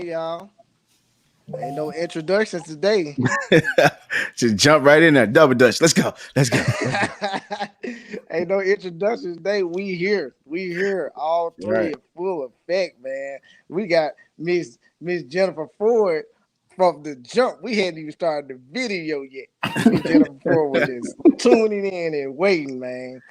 y'all. Ain't no introductions today. Just jump right in there. Double dutch. Let's go. Let's go. Ain't no introductions today. We here. We here. All three Right. in full effect, man. We got Miss Jennifer Ford from the jump. We hadn't even started the video yet. Miss Jennifer Ford was just tuning in and waiting, man.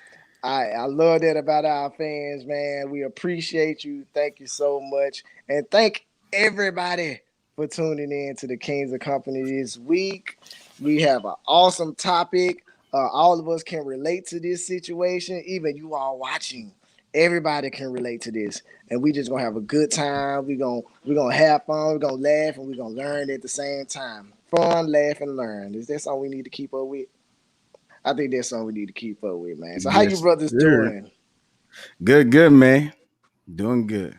I love that about our fans, man. We appreciate you. Thank you so much. And thank everybody for tuning in to the Kings of Company this week. We have an awesome topic. All of us can relate to this situation, even you all watching. Everybody can relate to this, and we just gonna have a good time. We gonna have fun. We're gonna laugh, and we're gonna learn at the same time. Fun, laugh, and learn. Is that something we need to keep up with? I think that's something we need to keep up with, man. So, how you Yes, brothers sir. doing? Good, man. Doing good.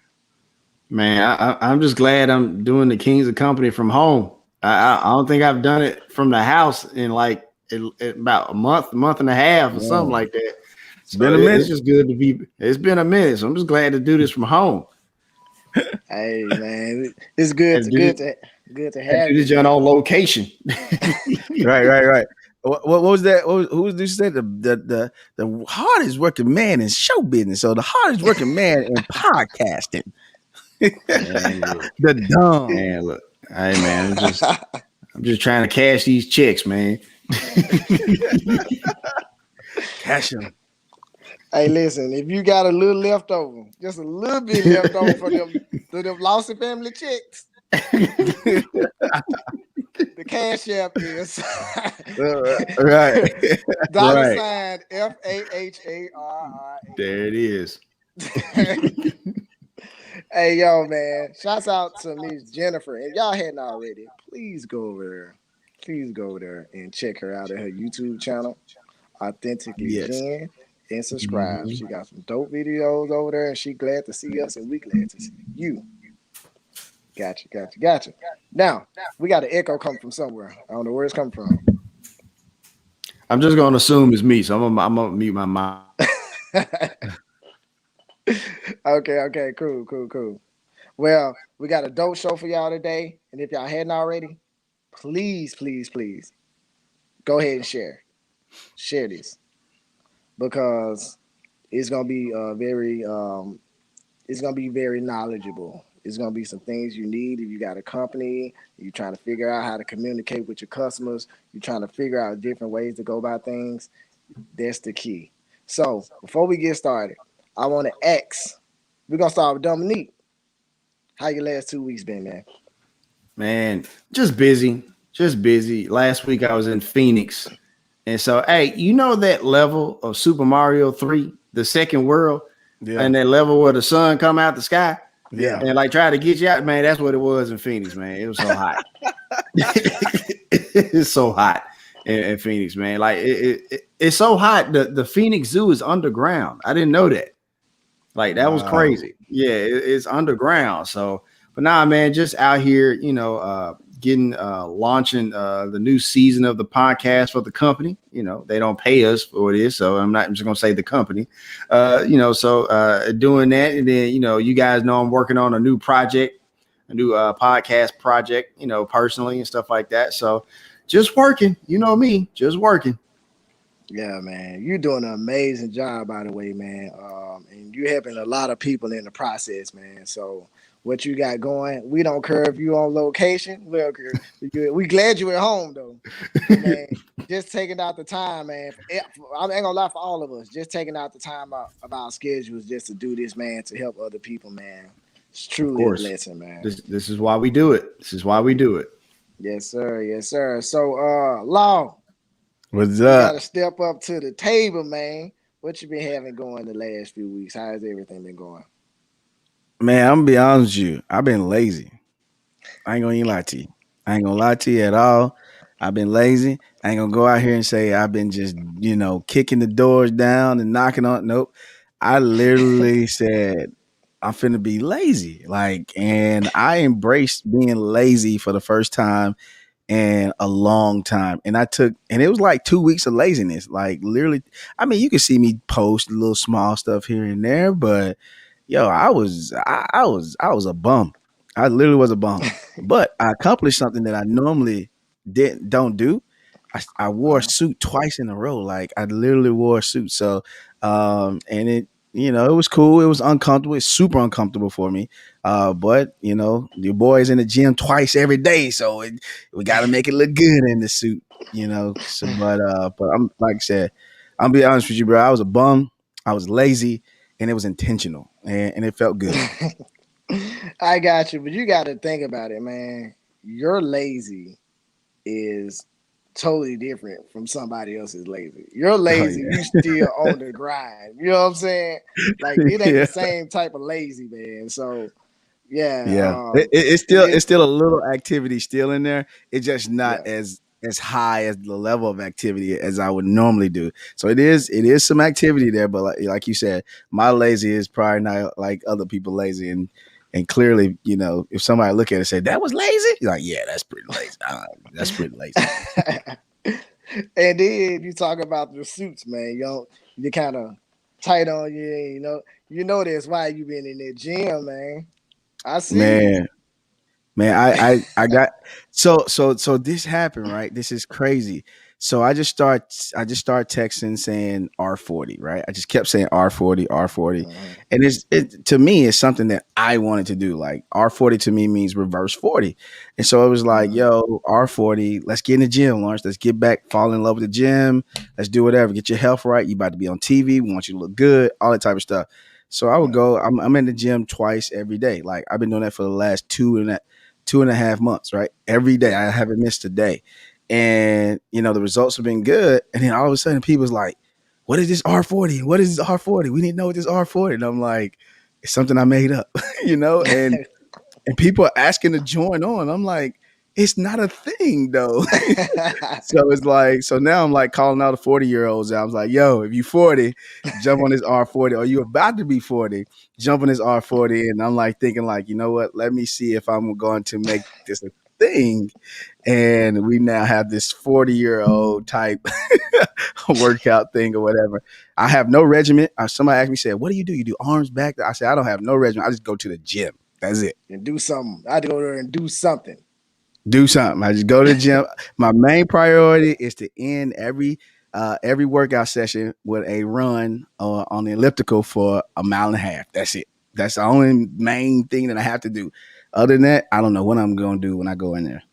Man, I'm just glad I'm doing the Kings of Company from home. I don't think I've done it from the house in like about a month and a half or something Man, like that. it's So been a it's minute. just good to be. It's been a minute, so I'm just glad to do this from home Hey, man, it's good and to do good this, to good to and have do you, this joint man. on location. Right. What was that? Who was this? Said the hardest working man in show business, or the hardest working man in podcasting. Man, look, The dumb. man, look. Hey, man, I'm just trying to cash these checks, man. Cash him. Hey, listen, if you got a little left over, just a little bit left over for them Lawson family checks, the cash app is Right. dollar Right. sign FAHARRA. There it is. Hey, yo, man, shouts out to Miss Jennifer. If y'all hadn't already, please go over there. Please go over there and check her out at her YouTube channel, Authentically Yes. Jen, and subscribe. Mhm. She got some dope videos over there, and she glad to see us, and we glad to see you. Gotcha. Now, we got an echo come from somewhere. I don't know where it's coming from. I'm just gonna assume it's me, so I'm gonna mute my mic. Okay, cool. Well, we got a dope show for y'all today, and if y'all hadn't already, please, go ahead and share this because it's gonna be it's gonna be very knowledgeable. It's gonna be some things you need if you got a company, you're trying to figure out how to communicate with your customers, you're trying to figure out different ways to go about things. That's the key. So before we get started, I want to ask. We're gonna start with Dominique. How your last 2 weeks been, man? Man, just busy. Last week I was in Phoenix, and so hey, you know that level of Super Mario 3, the second world, Yeah. and that level where the sun come out the sky Yeah. and like try to get you out, man. That's what it was in Phoenix, man. It was so hot. It's so hot in Phoenix, man. Like it's so hot. The Phoenix Zoo is underground. I didn't know that. Like that was Wow. crazy. Yeah, it's underground. So, but nah, man, just out here, getting launching the new season of the podcast for the company. They don't pay us for this, so I'm just gonna say the company. Doing that, and then you guys know I'm working on a new project, a new podcast project, personally and stuff like that. So, just working. You know me, just working. Yeah, man, you're doing an amazing job, by the way, man. And you're helping a lot of people in the process, man. So what you got going, we don't care if you on location. We don't care. We glad you at home though. But man, just taking out the time, man. I ain't gonna lie for all of us. Just taking out the time out of our schedules just to do this, man, to help other people, man. It's Of truly a course, blessing, man. this is why we do it. This is why we do it. Yes, sir. So, Law. What's You got to up? step up to the table, man. What you been having going the last few weeks? How has everything been going? Man, I'm gonna be honest with you. I've been lazy. I ain't gonna even lie to you. I ain't gonna lie to you at all. I've been lazy. I ain't gonna go out here and say I've been just, kicking the doors down and knocking on. Nope. I literally said I'm finna be lazy. And I embraced being lazy for the first time in a long time. And it was like 2 weeks of laziness. Like literally, I mean, you can see me post a little small stuff here and there, but yo, I was a bum. I literally was a bum. But I accomplished something that I normally don't do. I wore a Uh-huh. suit twice in a row. Like I literally wore a suit. So and it it was cool. It was uncomfortable. It's super uncomfortable for me. But your boy's in the gym twice every day, so we got to make it look good in the suit. So but I'm like I said, I'll be honest with you, bro. I was a bum. I was lazy, and it was intentional, and it felt good. I got you, but you got to think about it, man. You're lazy is totally different from somebody else's lazy. You're Oh lazy, yeah, you still on the grind. You know what I'm saying? Like it ain't the yeah. same type of lazy, man. So yeah, Yeah, it's it still is. it's still a little activity still in there. It's just not Yeah. as high as the level of activity as I would normally do. So it is some activity there, but like you said, my lazy is probably not like other people lazy, and clearly, if somebody look at it and say that was lazy, you're like, yeah, that's pretty lazy. That's pretty lazy. And then you talk about the suits, man. You kind of tight on you. You know that's why you been in that gym, man. I see you. Man, Man, I got so this happened, right? This is crazy. So I just start texting saying R40, right? I just kept saying R40, R40. Uh-huh. And it to me it's something that I wanted to do. Like R40 to me means reverse 40. And so it was like, Uh-huh. yo, R40, let's get in the gym, Lawrence. Let's get back, fall in love with the gym. Let's do whatever. Get your health right. You about to be on TV. We want you to look good, all that type of stuff. So I would Yeah. go, I'm in the gym twice every day. Like I've been doing that for the last 2.5 months, right? Every day. Yeah. I haven't missed a day. And the results have been good. And then all of a sudden people's like, what is this R40? What is this R40? We need to know what this R40. And I'm like, it's something I made up, and people are asking to join on. I'm like, it's not a thing though. So it's like, so now I'm like calling out the 40-year-olds. I was like, yo, if you 40, jump on this R40, or you about to be 40, jump on this R40. And I'm like thinking like, you know what? Let me see if I'm going to make this a thing. And we now have this 40-year-old type workout thing or whatever. I have no regimen. Somebody asked me, said, what do? You do arms back? I said, I don't have no regimen. I just go to the gym. That's it. And do something. I had to go there and do something. Do something. I just go to the gym. My main priority is to end every workout session with a run on the elliptical for a mile and a half. That's it. That's the only main thing that I have to do. Other than that, I don't know what I'm going to do when I go in there.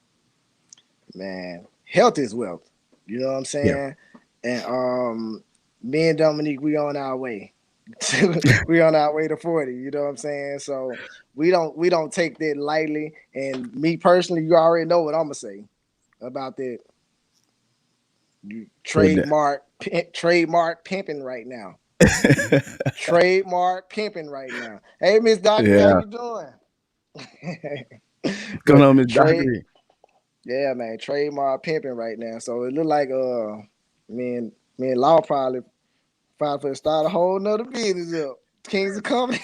Man, health is wealth. You know what I'm Yeah. saying? And me and Dominique, we on our way. We on our way to 40. You know what I'm saying? So we don't take that lightly. And me personally, you already know what I'm gonna say about that. You trademark pimping right now. Trademark pimping right now. Hey, Miss Dockery, how Yeah. you doing? What's going But on, Miss trade, Dockery? yeah, man, trademark pimping right now. So it look like me and Law probably for start a whole nother business up. Kings of Comedy.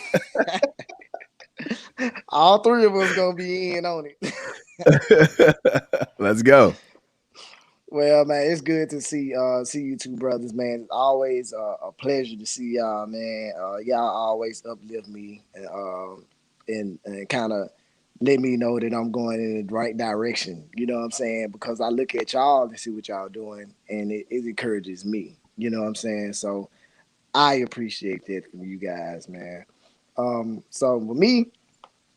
All three of us gonna be in on it. Let's go. Well, man, it's good to see you two brothers, man. It's always a pleasure to see y'all, man. Y'all always uplift me and kind of let me know that I'm going in the right direction. You know what I'm saying? Because I look at y'all and see what y'all doing, and it encourages me. You know what I'm saying? So I appreciate that from you guys, man. So with me,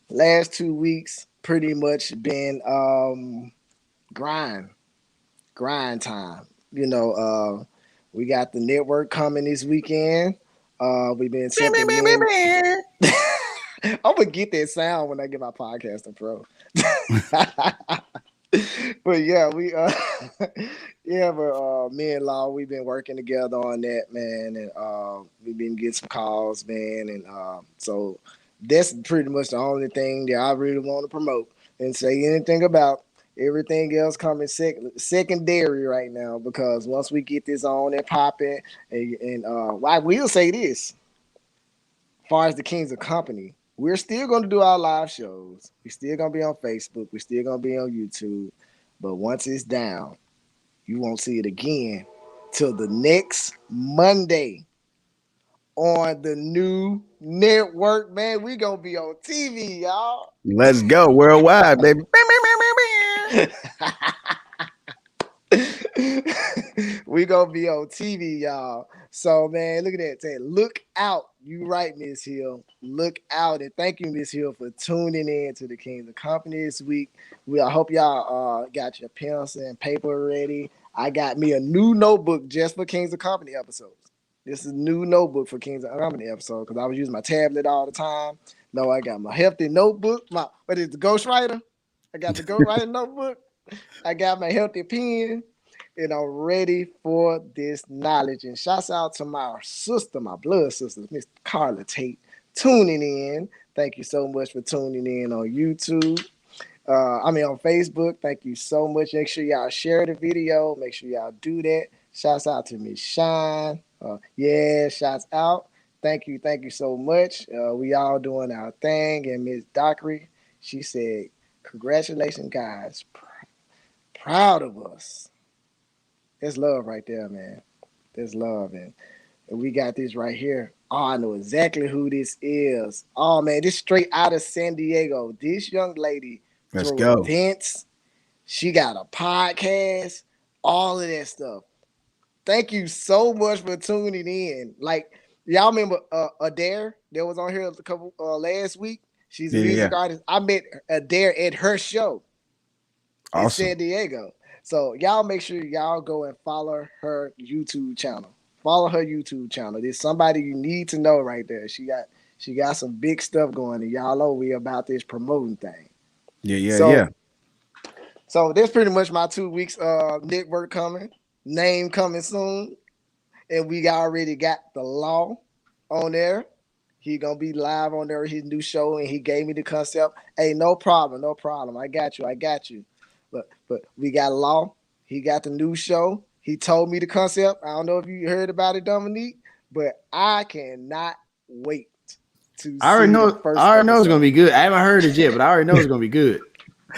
last 2 weeks pretty much been grind grind time. We got the network coming this weekend. We've been simping men. I'm gonna get that sound when I get my podcasting pro. But yeah, we yeah, but me and Law, we've been working together on that, man, and we've been getting some calls, man, and so that's pretty much the only thing that I really want to promote and say anything about. Everything else coming secondary right now because once we get this on and popping, and I will say this, as far as the Kings of Company, we're still going to do our live shows. We're still going to be on Facebook. We're still going to be on YouTube. But once it's down, you won't see it again till the next Monday on the new network, man. We gonna be on TV, y'all. Let's go worldwide, baby. We gonna be on TV, y'all. So man, look at that. Say, look out. You right, Miss Hill. Look out, and thank you, Miss Hill, for tuning in to the Kings of Company this week. I hope y'all got your pencil and paper ready. I got me a new notebook just for Kings of Company episodes. This is a new notebook for Kings of Company episode because I was using my tablet all the time. No, I got my hefty notebook. What is the ghostwriter? I got the ghostwriter notebook. I got my healthy pen. And I'm ready for this knowledge. And shouts out to my sister, my blood sister, Miss Carla Tate, tuning in. Thank you so much for tuning in on YouTube. On Facebook. Thank you so much. Make sure y'all share the video. Make sure y'all do that. Shouts out to Miss Shine. Shouts out. Thank you so much. We all doing our thing. And Miss Dockery, she said, congratulations, guys. Proud of us. There's love right there, man. There's love. And we got this right here. Oh, I know exactly who this is. Oh, man, this straight out of San Diego. This young lady Let's through go. events. She got a podcast, all of that stuff. Thank you so much for tuning in. Like, y'all remember Adair that was on here a couple last week? She's a music artist. I met Adair at her show in San Diego. So y'all make sure y'all go and follow her YouTube channel. Follow her YouTube channel. There's somebody you need to know right there. She got some big stuff going, and y'all know we about this promoting thing. Yeah. So that's pretty much my 2 weeks network coming. Name coming soon. And we already got the law on there. He gonna be live on there, his new show, and he gave me the concept. Hey, no problem. I got you. But we got Law. He got the new show. He told me the concept. I don't know if you heard about it, Dominique, but I cannot wait to I already know it's going to be good. I haven't heard it yet, but I already know it's going to be good.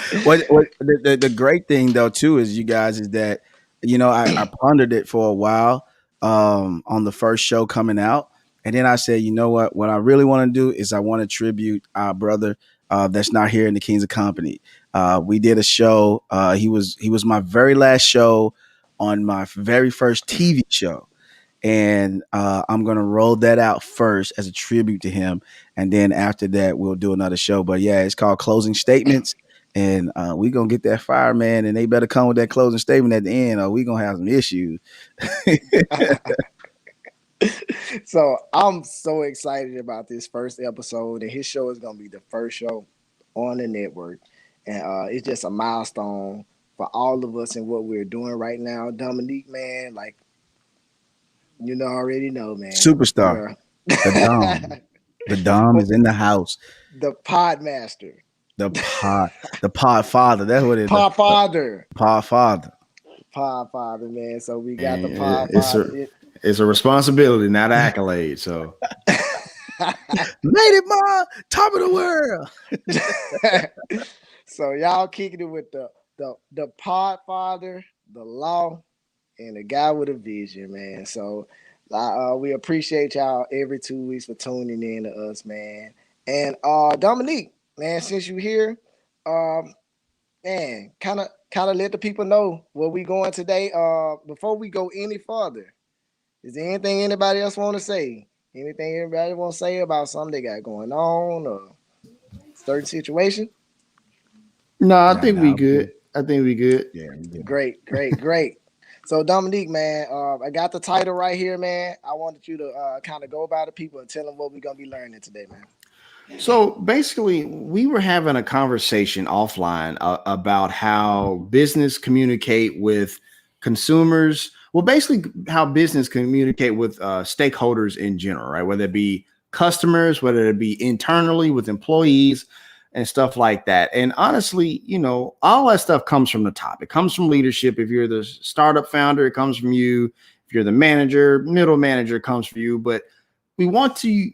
The great thing, though, too, is you guys is that, I pondered it for a while on the first show coming out. And then I said, you know what I really want to do is I want to tribute our brother that's not here in the Kings of Company. We did a show. He was my very last show on my very first TV show. And I'm going to roll that out first as a tribute to him. And then after that, we'll do another show. But yeah, it's called Closing Statements. And we're going to get that fire, man. And they better come with that closing statement at the end or we're going to have some issues. So I'm so excited about this first episode. And his show is going to be the first show on the network. And it's just a milestone for all of us and what we're doing right now. Dominique, man, like, already know, man. Superstar. The Dom is in the house. The Podmaster. The Pod Father. That's what it is. Pod Father. Pod Father. Pod Father, man. So we got the Pod Father. It's a responsibility, not an accolade. So made it, Ma, top of the world. So y'all kicking it with the Pod Father, the Law, and the guy with a vision, man. So we appreciate y'all every 2 weeks for tuning in to us, man. And Dominique, man, since you're here, man, kind of let the people know where we going today. Before we go any further, is there anything anybody else want to say? Anything everybody want to say about something they got going on or certain situation? No, I think we good. Yeah, Great. So Dominique, man, I got the title right here, man. I wanted you to kind of go by the people and tell them what we're gonna be learning today, man. So basically, we were having a conversation offline about how business communicate with consumers. Well, basically, how business communicate with stakeholders in general, right? Whether it be customers, whether it be internally with employees and stuff like that. And honestly, all that stuff comes from the top. It comes from leadership. If you're the startup founder, it comes from you. If you're the manager, middle manager, it comes from you. But we want you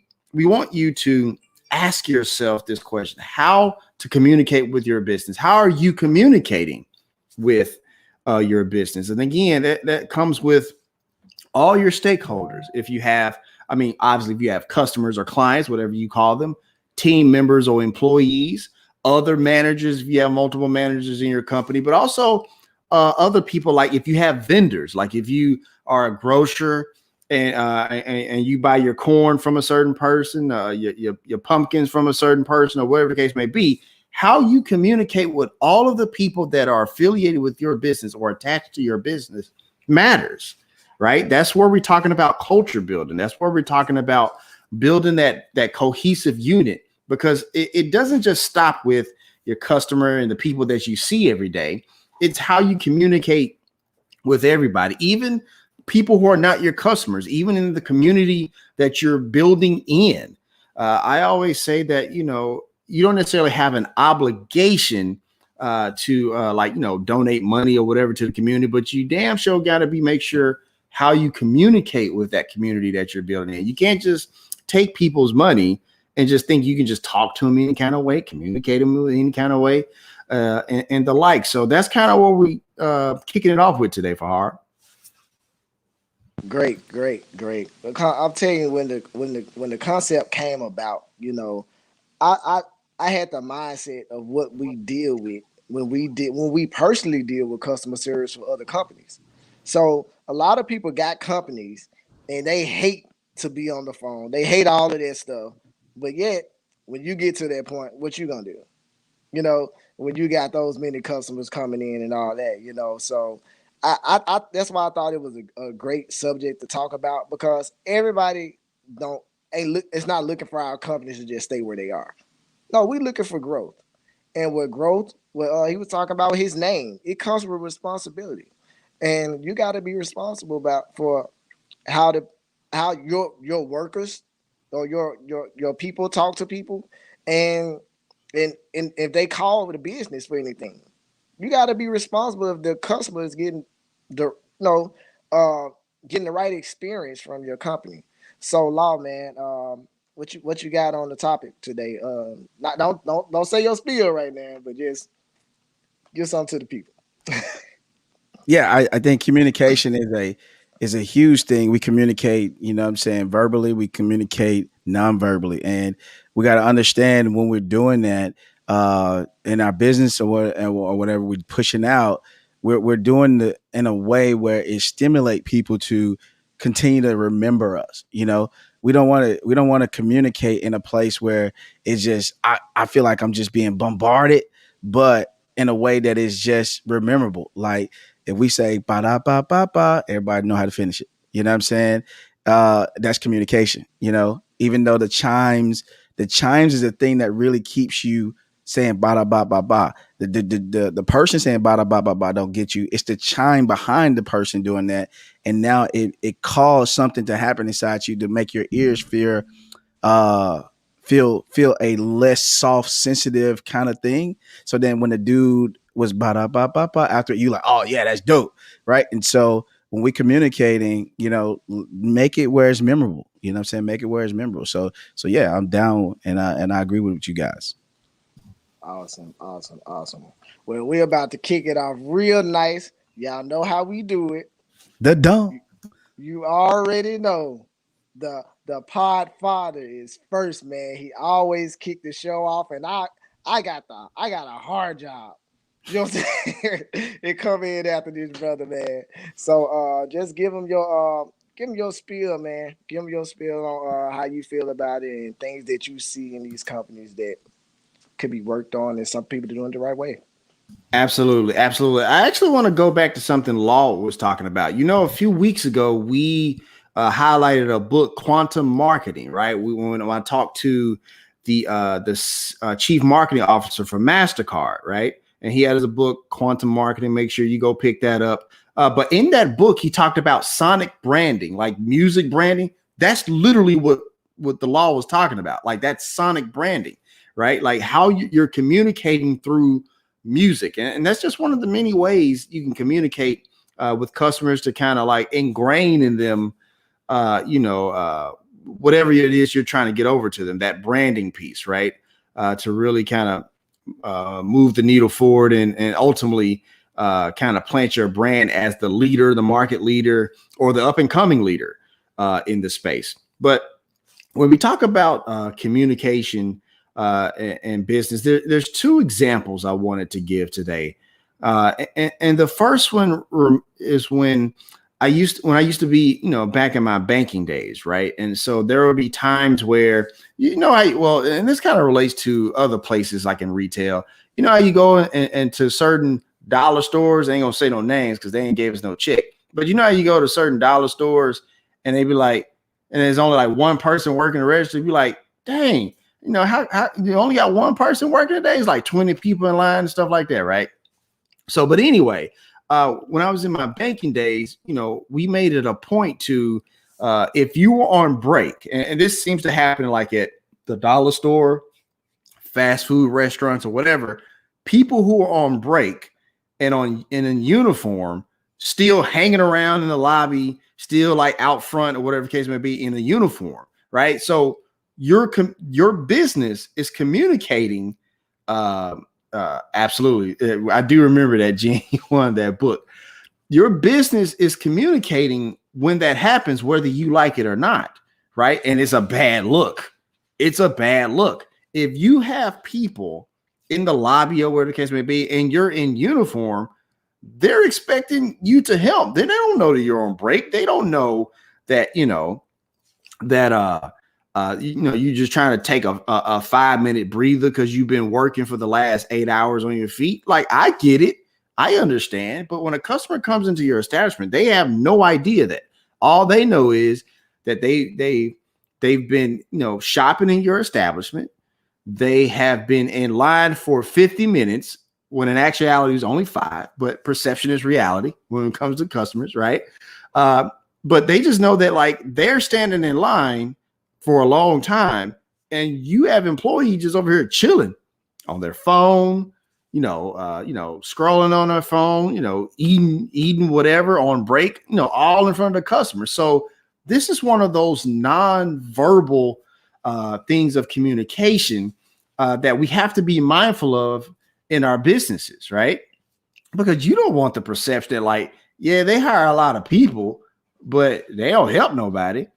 to ask yourself this question: how to communicate with your business? How are you communicating with your business? And again, that comes with all your stakeholders. If you have I mean, obviously, if you have customers or clients, whatever you call them, team members or employees, other managers, if you have multiple managers in your company, but also other people, like if you have vendors, like if you are a grocer and you buy your corn from a certain person, your pumpkins from a certain person, or whatever the case may be, how you communicate with all of the people that are affiliated with your business or attached to your business matters, right? That's where we're talking about culture building. That's where we're talking about building that cohesive unit, because it doesn't just stop with your customer and the people that you see every day. It's how you communicate with everybody, even people who are not your customers, even in the community that you're building in. I always say that, you don't necessarily have an obligation to donate money or whatever to the community, but you damn sure got to make sure how you communicate with that community that you're building in. You can't just take people's money and just think you can just talk to them any kind of way, communicate them in any kind of way, and the like. So that's kind of what we kicking it off with today, Fahar. Great. I'm telling you, when the concept came about, I had the mindset of what we deal with when we personally deal with customer service for other companies. So a lot of people got companies and they hate to be on the phone. They hate all of that stuff. But yet, when you get to that point, what you gonna do? When you got those many customers coming in and all that, So I that's why I thought it was a great subject to talk about, because everybody it's not looking for our companies to just stay where they are. No, we're looking for growth. And with growth, he was talking about his name. It comes with responsibility. And you got to be responsible for how your workers or your people talk to people, and if they call the business for anything, you got to be responsible if the customer is getting getting the right experience from your company. So, Law, man, what you got on the topic today? Don't say your spiel right now, but just give something to the people. Yeah, I think communication is a huge thing. We communicate, what I'm saying, verbally, we communicate non-verbally. And we got to understand when we're doing that in our business or whatever we're pushing out, we're doing it in a way where it stimulate people to continue to remember us. We don't want to communicate in a place where it's just I feel like I'm just being bombarded, but in a way that is just rememberable. Like if we say ba da ba ba ba, everybody know how to finish it. You know what I'm saying? That's communication. Even though the chimes is the thing that really keeps you saying ba da ba ba ba. The person saying ba da ba ba ba don't get you. It's the chime behind the person doing that, and now it caused something to happen inside you to make your ears feel a less soft, sensitive kind of thing. So then when the dude was ba da ba ba ba after, you like, oh yeah, that's dope, right? And so when we communicating, make it where it's memorable. You know what I'm saying? Make it where it's memorable. So yeah, I'm down, and I agree with you guys. Awesome. Well, we're about to kick it off real nice. Y'all know how we do it. The dumb. You already know. The pod father is first, man. He always kicked the show off, and I got a hard job. You know what I'm saying? It come in after this brother, man. So just give him your spiel, man. Give him your spiel on how you feel about it and things that you see in these companies that could be worked on, and some people doing it the right way. Absolutely. I actually want to go back to something Law was talking about. A few weeks ago, we highlighted a book, Quantum Marketing, right? When I talked to the chief marketing officer for MasterCard, right? And he had a book, Quantum Marketing. Make sure you go pick that up. But in that book, he talked about sonic branding, like music branding. That's literally what the Law was talking about. Like that's sonic branding, right? Like how you're communicating through music. And that's just one of the many ways you can communicate with customers to kind of like ingrain in them, whatever it is you're trying to get over to them, that branding piece, right? To really kind of move the needle forward and ultimately kind of plant your brand as the leader, the market leader, or the up and coming leader in the space. But when we talk about communication and business, there's two examples I wanted to give today. And the first one is when I used to be, back in my banking days, right? And so there would be times where, and this kind of relates to other places like in retail. You know how you go into certain dollar stores, I ain't gonna say no names because they ain't gave us no check. But you know how you go to certain dollar stores and they be like, and there's only like one person working the register, you be like, dang, how you only got one person working today? It's like 20 people in line and stuff like that, right? So, but anyway, when I was in my banking days, we made it a point to, if you were on break, and this seems to happen like at the dollar store, fast food restaurants or whatever, people who are on break and in uniform, still hanging around in the lobby, still like out front or whatever the case may be in the uniform, right? So your business is communicating. Absolutely. I do remember that Gene won that book. Your business is communicating when that happens, whether you like it or not, right? And it's a bad look. It's a bad look. If you have people in the lobby or whatever the case may be, and you're in uniform, they're expecting you to help. They don't know that you're on break. They don't know that, you're just trying to take a 5-minute breather because you've been working for the last 8 hours on your feet. Like, I get it. I understand. But when a customer comes into your establishment, they have no idea that. All they know is that they've been, shopping in your establishment. They have been in line for 50 minutes when in actuality is only 5, but perception is reality when it comes to customers, right? But they just know that like they're standing in line for a long time, and you have employees just over here chilling on their phone, scrolling on their phone, eating whatever on break, all in front of the customer. So this is one of those non-verbal things of communication that we have to be mindful of in our businesses, right? Because you don't want the perception that like, yeah, they hire a lot of people, but they don't help nobody.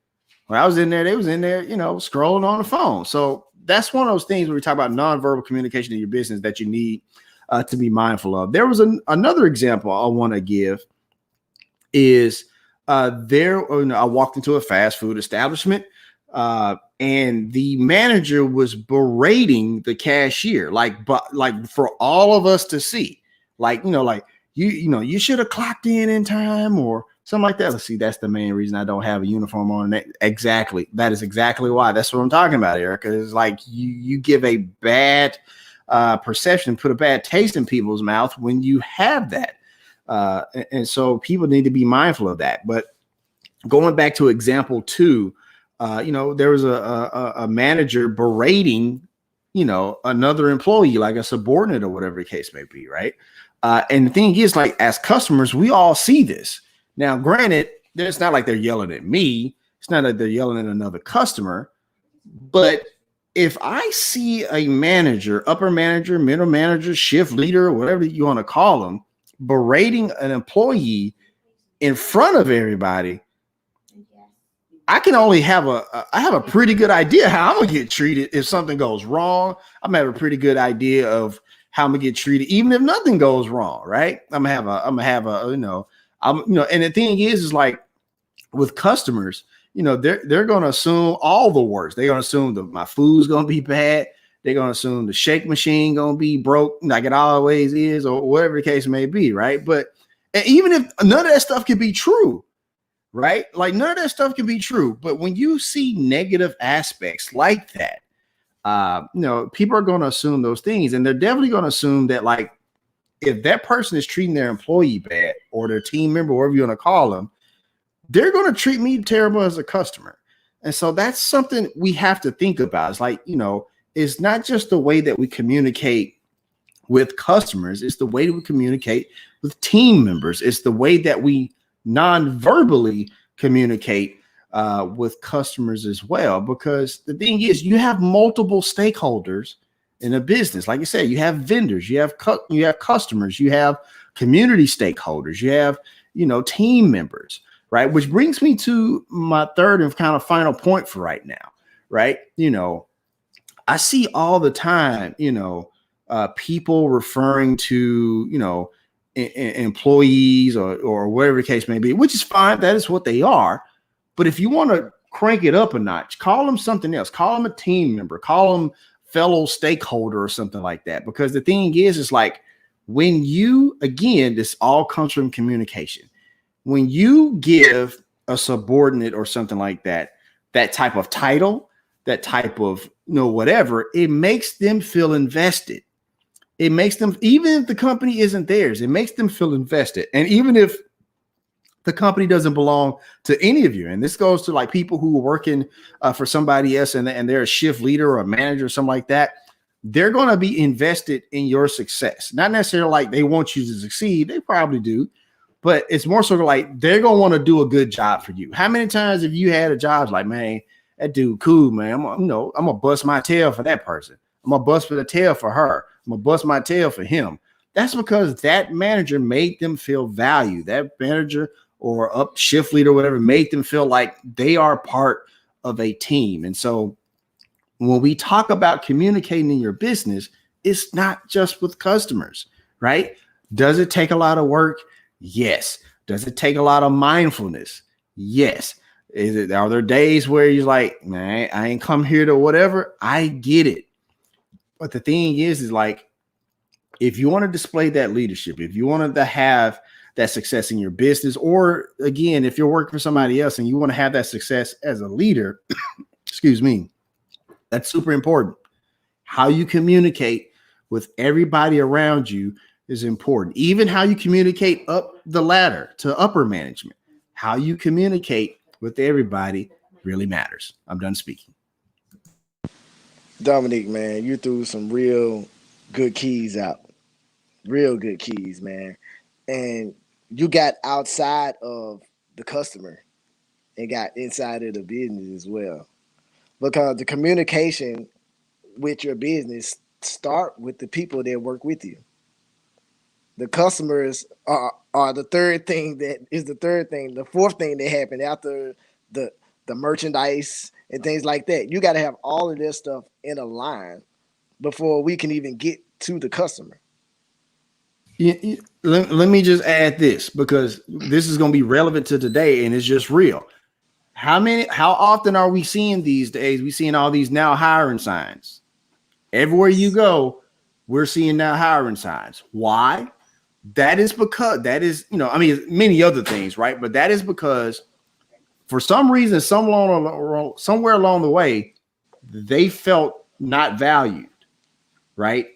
When I was in there, they was in there, scrolling on the phone. So that's one of those things where we talk about nonverbal communication in your business that you need to be mindful of. There was another example I want to give is I walked into a fast food establishment and the manager was berating the cashier, like for all of us to see, you should have clocked in time or something like that. Let's see. That's the main reason I don't have a uniform on. Exactly. That is exactly why. That's what I'm talking about, Erica. It's like you give a bad perception, put a bad taste in people's mouth when you have that. And so people need to be mindful of that. But going back to example 2, there was a manager berating, another employee, like a subordinate or whatever the case may be, right? And the thing is, like, as customers, we all see this. Now, granted, it's not like they're yelling at me. It's not like they're yelling at another customer. But if I see a manager, upper manager, middle manager, shift leader, whatever you want to call them, berating an employee in front of everybody, I can only have I have a pretty good idea how I'm gonna get treated if something goes wrong. I'm gonna have a pretty good idea of how I'm gonna get treated, even if nothing goes wrong, right? I'm gonna have a and the thing is like with customers, they're gonna assume all the worst. They're gonna assume that my food's gonna be bad. They're gonna assume the shake machine gonna be broke, like it always is, or whatever the case may be, right? But even if none of that stuff can be true, right? Like none of that stuff can be true. But when you see negative aspects like that, people are going to assume those things, and they're definitely going to assume that, like, if that person is treating their employee bad or their team member, whatever you want to call them, they're going to treat me terrible as a customer. And so that's something we have to think about. It's like, it's not just the way that we communicate with customers. It's the way that we communicate with team members. It's the way that we non-verbally communicate with customers as well, because the thing is, you have multiple stakeholders in a business. Like I said, you have vendors, you have customers, you have community stakeholders, you have team members. right? Which brings me to my third and kind of final point for right now, right? I see all the time, people referring to, employees or whatever the case may be, which is fine. That is what they are. But if you want to crank it up a notch, call them something else. Call them a team member. Call them fellow stakeholder or something like that. Because the thing is like when you, again, this all comes from communication. When you give a subordinate or something like that type of title, that type of, whatever, it makes them feel invested. It makes them, even if the company isn't theirs, it makes them feel invested. And even if the company doesn't belong to any of you, and this goes to like people who are working for somebody else and they're a shift leader or a manager or something like that, they're going to be invested in your success. Not necessarily like they want you to succeed. They probably do. But it's more sort of like they're going to want to do a good job for you. How many times have you had a job like, man, that dude cool, man. I'm going to bust my tail for that person. I'm going to bust the tail for her. I'm going to bust my tail for him. That's because that manager made them feel valued. That manager or up shift leader, whatever, made them feel like they are part of a team. And so when we talk about communicating in your business, it's not just with customers, right? Does it take a lot of work? Yes. Does it take a lot of mindfulness? Yes. Are there days where you're like, man, I ain't come here to whatever? I get it. But the thing is like, if you want to display that leadership, if you wanted to have that success in your business, or again, if you're working for somebody else and you want to have that success as a leader, excuse me, that's super important. How you communicate with everybody around you is important. Even how you communicate up the ladder to upper management, how you communicate with everybody really matters. I'm done speaking. Dominique, man, you threw some real good keys out. Real good keys, man. And you got outside of the customer and got inside of the business as well. Because the communication with your business start with the people that work with you. The customers are the third thing that is the third thing. The fourth thing that happened after the merchandise and things like that. You got to have all of this stuff in a line before we can even get to the customer. Let me just add this, because this is going to be relevant to today and it's just real. How often are we seeing these days? We seeing all these now hiring signs. Everywhere you go, we're seeing now hiring signs. Why? That is because many other things, right? But that is because for some reason, somewhere along the way, they felt not valued, right?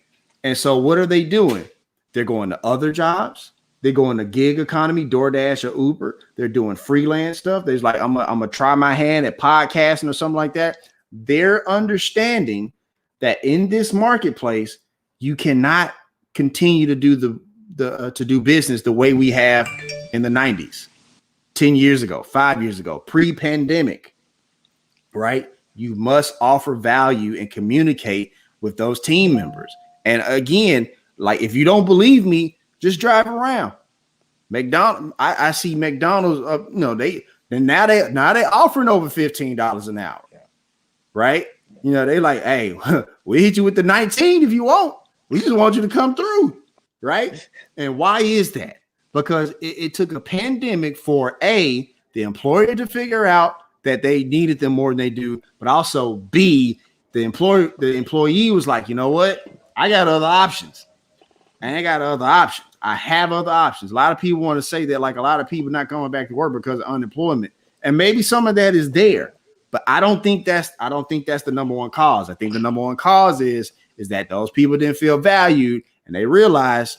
And so what are they doing? They're going to other jobs. They're going to gig economy, DoorDash or Uber. They're doing freelance stuff. There's like, I'm gonna try my hand at podcasting or something like that. They're understanding that in this marketplace, you cannot continue to do to do business the way we have in the 90s, 10 years ago, 5 years ago, pre-pandemic, right? You must offer value and communicate with those team members. And again, like if you don't believe me, just drive around. McDonald's, I see McDonald's they offering over $15 an hour, right? They like, hey, we hit you with the 19 if you want. We just want you to come through, right? And why is that? Because it took a pandemic for the employer to figure out that they needed them more than they do, but also B, the employee was like, you know what? I got other options. I have other options. A lot of people want to say that, like a lot of people not going back to work because of unemployment, and maybe some of that is there, but I don't think that's the number one cause. I think the number one cause is that those people didn't feel valued and they realized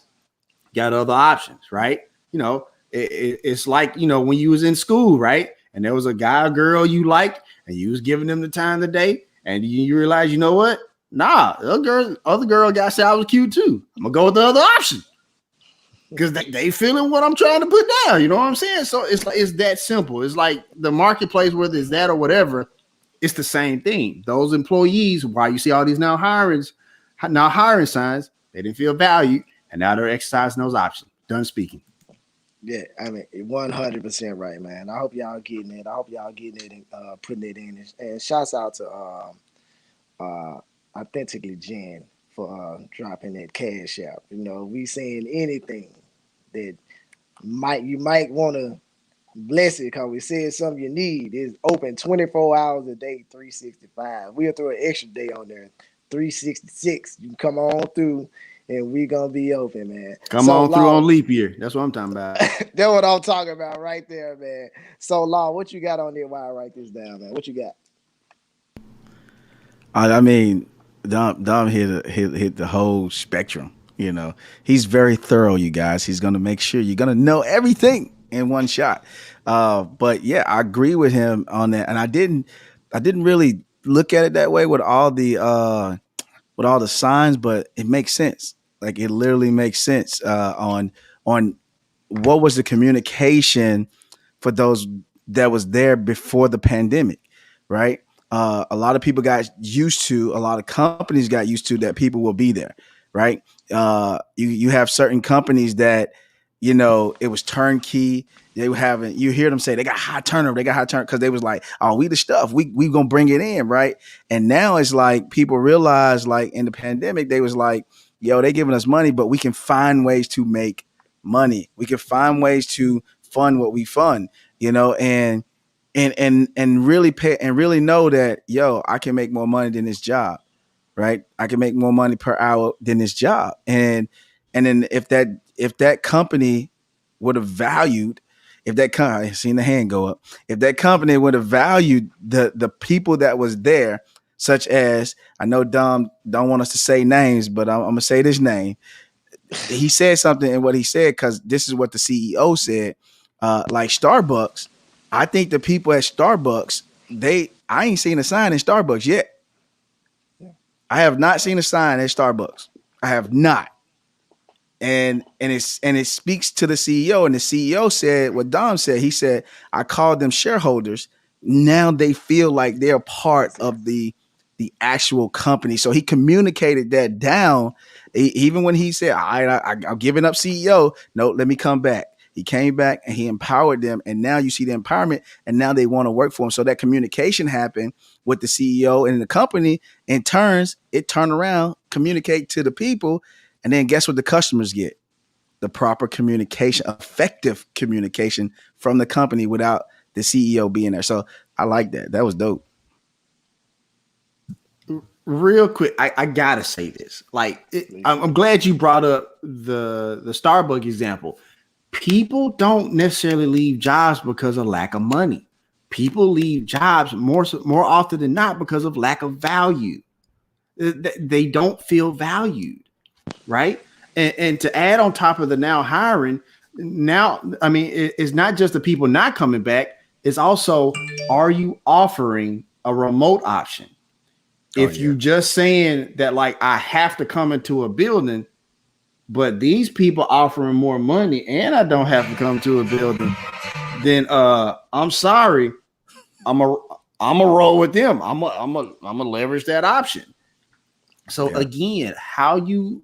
got other options, right? It's like, when you was in school, right? And there was a guy or girl you liked and you was giving them the time of the day, and you realize, you know what? Nah, the other girl got said I was cute too. I'm gonna go with the other option because they feeling what I'm trying to put down. You know what I'm saying? So it's like it's that simple. It's like the marketplace, whether it's that or whatever, it's the same thing. Those employees, why you see all these now hiring signs, they didn't feel valued, and now they're exercising those options. Done speaking. Yeah, I mean, 100% right, man. I hope y'all getting it. I hope y'all getting it and putting it in. And shouts out to authentically Jen for dropping that cash out. You know, we saying anything that you might want to bless it because we said something you need. It's open 24 hours a day, 365. We'll throw an extra day on there, 366. You can come on through and we gonna be open, man. Come So on through on Law, leap year. That's what I'm talking about. that's what I'm talking about right there, man. So Law, what you got on there while I write this down, man? What you got? I mean, Dom hit the whole spectrum. You know, he's very thorough. You guys, he's gonna make sure you're gonna know everything in one shot. But yeah, I agree with him on that, and I didn't really look at it that way with all the signs, but it makes sense. Like it literally makes sense on what was the communication for those that was there before the pandemic, right? A lot of people got used to, a lot of companies got used to that people will be there, right? You have certain companies that, you know, it was turnkey. They were having, you hear them say they got high turnover, because they was like, oh, we the stuff, we gonna bring it in, right? And now it's like people realize, like in the pandemic, they was like, yo, they giving us money, but we can find ways to make money. We can find ways to fund what we fund, you know, and really pay and really know that, yo, I can make more money than this job, right? I can make more money per hour than this job. And then if that company would have valued, if that company, seen the hand go up, if that company would have valued the people that was there, such as, I know Dom don't want us to say names, but I'm gonna say this name. He said something in what he said, because this is what the CEO said. Like Starbucks, I think the people at Starbucks, I ain't seen a sign in Starbucks yet. I have not seen a sign at Starbucks. I have not. And it speaks to the CEO, and the CEO said what Dom said. He said, I called them shareholders. Now they feel like they're part of the actual company. So he communicated that down. Even when he said, all right, I'm giving up CEO, no, let me come back. He came back and he empowered them, and now you see the empowerment, and now they want to work for him. So that communication happened with the CEO and the company. In turns, it turned around, communicate to the people, and then guess what the customers get? The proper communication, effective communication from the company without the CEO being there. So I like that. That was dope. Real quick, I gotta say this. Like, I'm glad you brought up the Starbucks example. People don't necessarily leave jobs because of lack of money. People leave jobs more often than not because of lack of value. They don't feel valued, right? And to add on top of the now hiring, now I mean it's not just the people not coming back. It's also, are you offering a remote option? If you just saying that, like, I have to come into a building, but these people offering more money and I don't have to come to a building, then I'm sorry, I'm a I'm a roll with them. I'm a leverage that option. So again, how you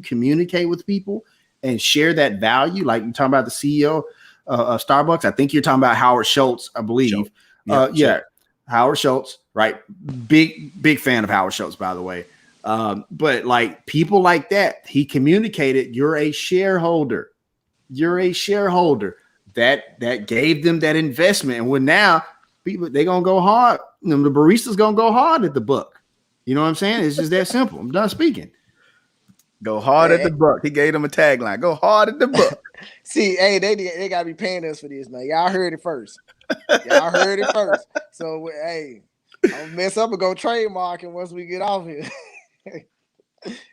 communicate with people and share that value, like you're talking about the CEO of Starbucks. I think you're talking about Howard Schultz, I believe. Yeah, Howard Schultz, right? Big fan of Howard Schultz, by the way. But like people like that, he communicated, you're a shareholder. You're a shareholder. That gave them that investment. And when now people, they gonna go hard. The barista's gonna go hard at the book. You know what I'm saying? It's just that simple. I'm done speaking. Go hard at the buck. He gave them a tagline. Go hard at the buck. See, hey, they gotta be paying us for this, man. Y'all heard it first. Y'all heard it first. So hey, I'll mess up and go trademarking once we get off here.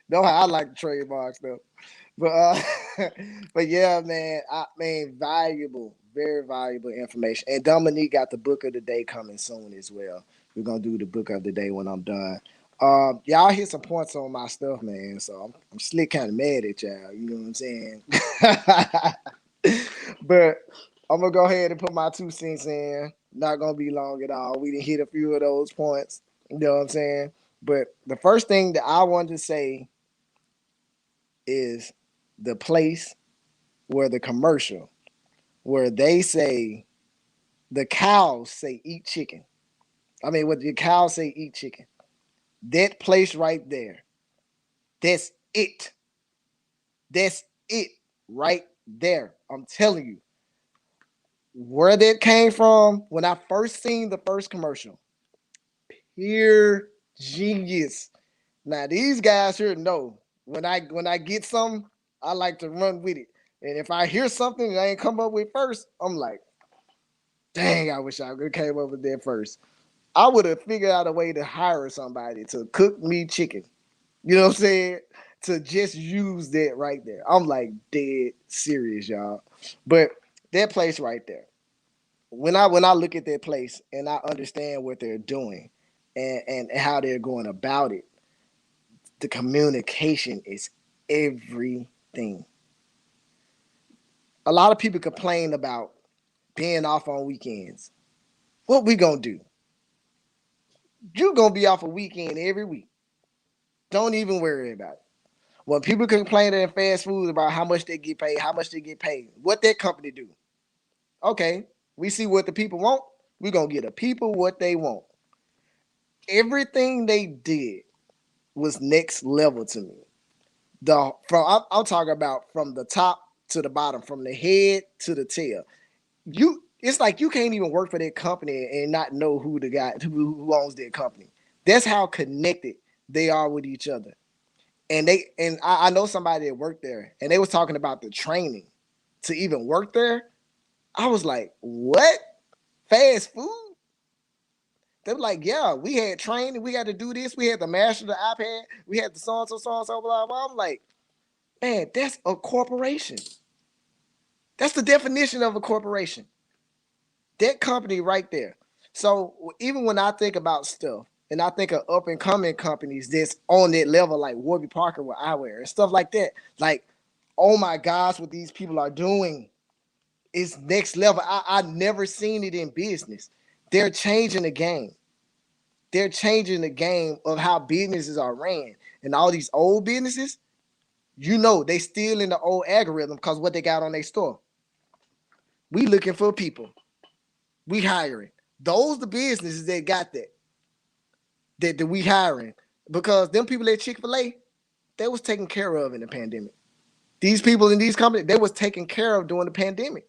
Know how I like the trademark stuff. But but yeah, man, I mean, valuable, very valuable information. And Dominique got the book of the day coming soon as well. We're gonna do the book of the day when I'm done. Y'all hit some points on my stuff, man. So I'm slick kind of mad at y'all. You know what I'm saying? But I'm gonna go ahead and put my 2 cents in. Not gonna be long at all. We didn't hit a few of those points. You know what I'm saying? But the first thing that I wanted to say is the place where the commercial where they say the cows say eat chicken. I mean, what the cows say eat chicken. That place right there. That's it. That's it right there. I'm telling you. Where that came from, when I first seen the first commercial, pure genius. Now these guys here know when I get something, I like to run with it. And if I hear something that I ain't come up with first, I'm like, dang, I wish I could have came up with that first. I would have figured out a way to hire somebody to cook me chicken. You know what I'm saying? To just use that right there. I'm like dead serious, y'all. But that place right there. When I look at that place and I understand what they're doing and how they're going about it, the communication is everything. A lot of people complain about being off on weekends. What we gonna do? You gonna be off a weekend every week. Don't even worry about it. When people complain in fast food about how much they get paid, what that company do? Okay, we see what the people want. We're gonna get the people what they want. Everything they did was next level to me. I'm talking about from the top to the bottom, from the head to the tail. It's like you can't even work for that company and not know who the guy who owns that company. That's how connected they are with each other. I know somebody that worked there, and they was talking about the training to even work there. I was like, what? Fast food? They were like, yeah, we had training, we had to do this, we had to master the iPad, we had the so and so, blah blah. I'm like, man, that's a corporation. That's the definition of a corporation. That company right there. So even when I think about stuff, and I think of up and coming companies that's on that level, like Warby Parker with eyewear and stuff like that, like, oh my gosh, what these people are doing is next level. I never seen it in business. They're changing the game. They're changing the game of how businesses are ran. And all these old businesses, they still in the old algorithm because what they got on their store. We looking for people. We hiring. Those the businesses that got that we hiring. Because them people at Chick-fil-A, they was taken care of in the pandemic. These people in these companies, they was taken care of during the pandemic.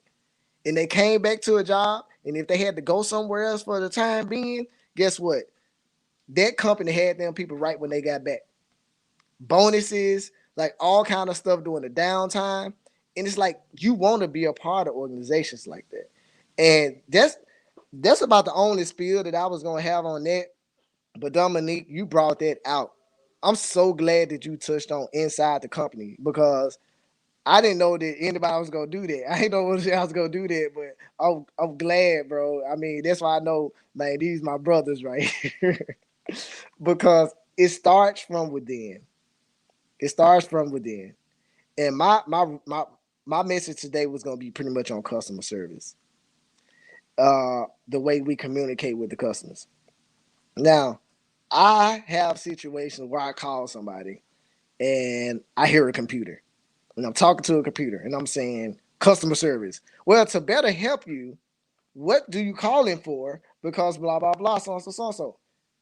And they came back to a job, and if they had to go somewhere else for the time being, guess what? That company had them people right when they got back. Bonuses, like all kind of stuff during the downtime. And it's like you want to be a part of organizations like that. And that's about the only spiel that I was gonna have on that. But Dominique, you brought that out. I'm so glad that you touched on inside the company because I didn't know that anybody was gonna do that. I didn't know I was gonna do that, but I'm glad, bro. I mean, that's why I know, man, these my brothers right here. Because it starts from within. It starts from within. And my message today was gonna be pretty much on customer service. The way we communicate with the customers. Now, I have situations where I call somebody and I hear a computer. And I'm talking to a computer and I'm saying customer service. Well, to better help you, what do you call in for? Because blah, blah, blah, so and so, so and so.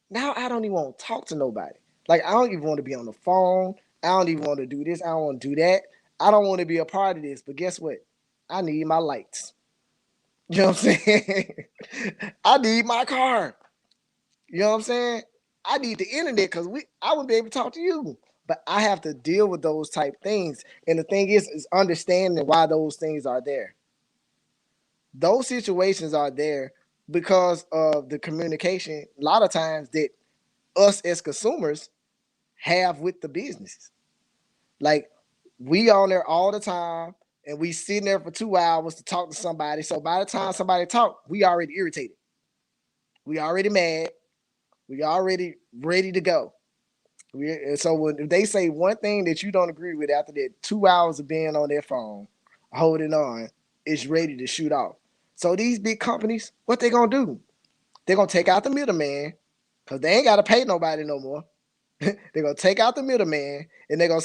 Now I don't even want to talk to nobody. Like, I don't even want to be on the phone. I don't even want to do this. I don't want to do that. I don't want to be a part of this. But guess what? I need my lights. You know what I'm saying? I need my car. You know what I'm saying? I need the internet because I wouldn't be able to talk to you. But I have to deal with those type things. And the thing is understanding why those things are there. Those situations are there because of the communication, a lot of times that us as consumers have with the businesses. Like, we on there all the time and we sitting there for 2 hours to talk to somebody. So by the time somebody talk, we already irritated. We already mad. We already ready to go. So when they say one thing that you don't agree with after that 2 hours of being on their phone, holding on, it's ready to shoot off. So these big companies, what they gonna do? They're gonna take out the middleman because they ain't gotta pay nobody no more. They're gonna take out the middleman and they're gonna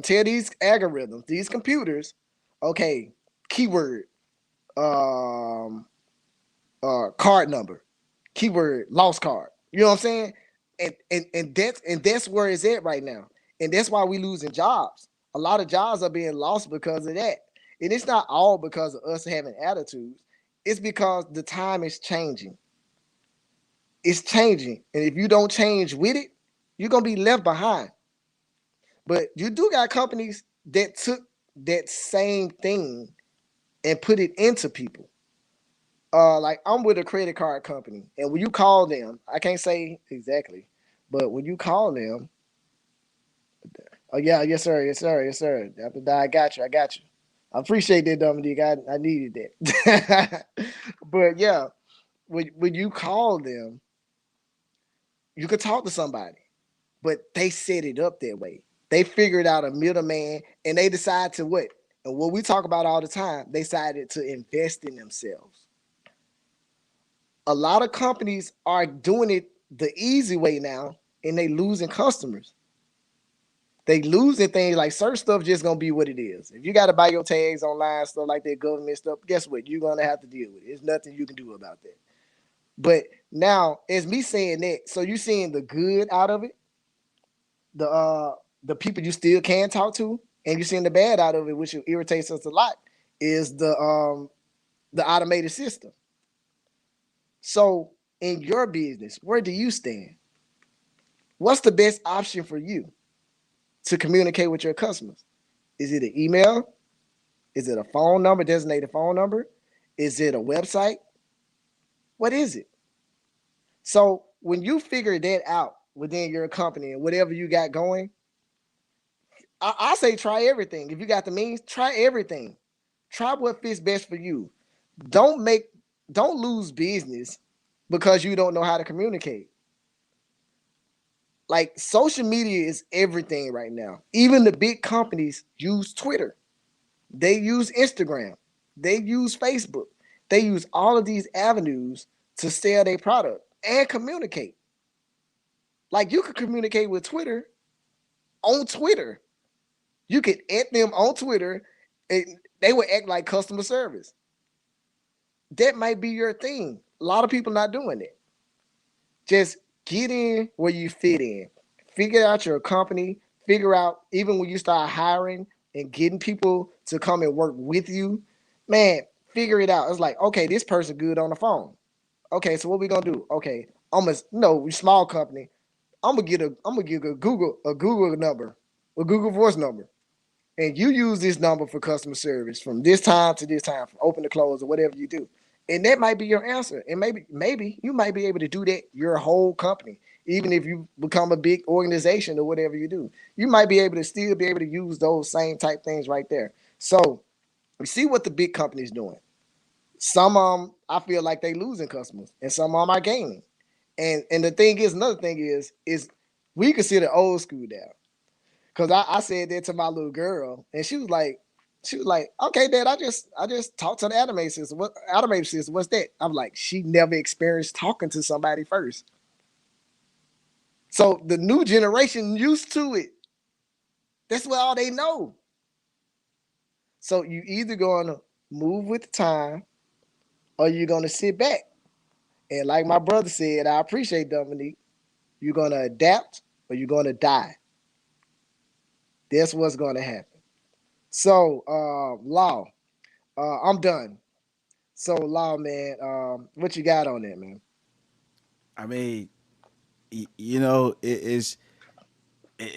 tell these algorithms, these computers, okay, keyword, um, card number, keyword lost card. You know what I'm saying? And that's where it's at right now, and that's why we losing jobs. A lot of jobs are being lost because of that, and it's not all because of us having attitudes. It's because the time is changing. It's changing, and if you don't change with it, you're gonna be left behind. But you do got companies that took that same thing and put it into people. Like I'm with a credit card company, and when you call them, I can't say exactly, but when you call them, oh yeah, yes sir, yes sir, yes sir. After that, I got you. I appreciate that, Dominique. I needed that. But yeah, when you call them, you could talk to somebody, but they set it up that way. They figured out a middleman, and they decide to what? And what we talk about all the time, they decided to invest in themselves. A lot of companies are doing it the easy way now, and they losing customers. They losing things like search stuff just gonna be what it is. If you got to buy your tags online, stuff like that, government stuff, guess what? You're gonna have to deal with it. There's nothing you can do about that. But now, as me saying that, so you seeing the good out of it, the people you still can talk to, and you're seeing the bad out of it, which irritates us a lot, is the automated system. So in your business, where do you stand? What's the best option for you to communicate with your customers? Is it an email? Is it a phone number, designated phone number? Is it a website? What is it? So when you figure that out within your company and whatever you got going, I say try everything. If you got the means, try everything. Try what fits best for you. Don't make don't lose business because you don't know how to communicate. Like social media is everything right now. Even the big companies use Twitter. They use Instagram. They use Facebook. They use all of these avenues to sell their product and communicate. Like you could communicate with Twitter on Twitter. You could add them on Twitter and they would act like customer service. That might be your thing. A lot of people not doing it. Just get in where you fit in. Figure out your company. Figure out even when you start hiring and getting people to come and work with you, man, figure it out. It's like, okay, this person good on the phone. Okay, so what we gonna do? Okay, I'm a no small company. I'm gonna get a Google number, a Google voice number, and you use this number for customer service from this time to this time, from open to close or whatever you do. And that might be your answer. And maybe you might be able to do that your whole company. Even if you become a big organization or whatever you do, you might be able to still be able to use those same type things right there. So we see what the big companies doing. Some I feel like they losing customers, and some of them are gaining. And the thing is, another thing is we consider old school now. Cause I said that to my little girl, and she was like, okay, Dad, I just talked to the animated system. What animated system? What's that? I'm like, she never experienced talking to somebody first. So the new generation used to it. That's what all they know. So you either gonna move with the time or you're gonna sit back. And like my brother said, I appreciate Dominique. You're gonna adapt or you're gonna die. That's what's gonna happen. So, Law, I'm done. So, Law, man, what you got on that, man? I mean, it's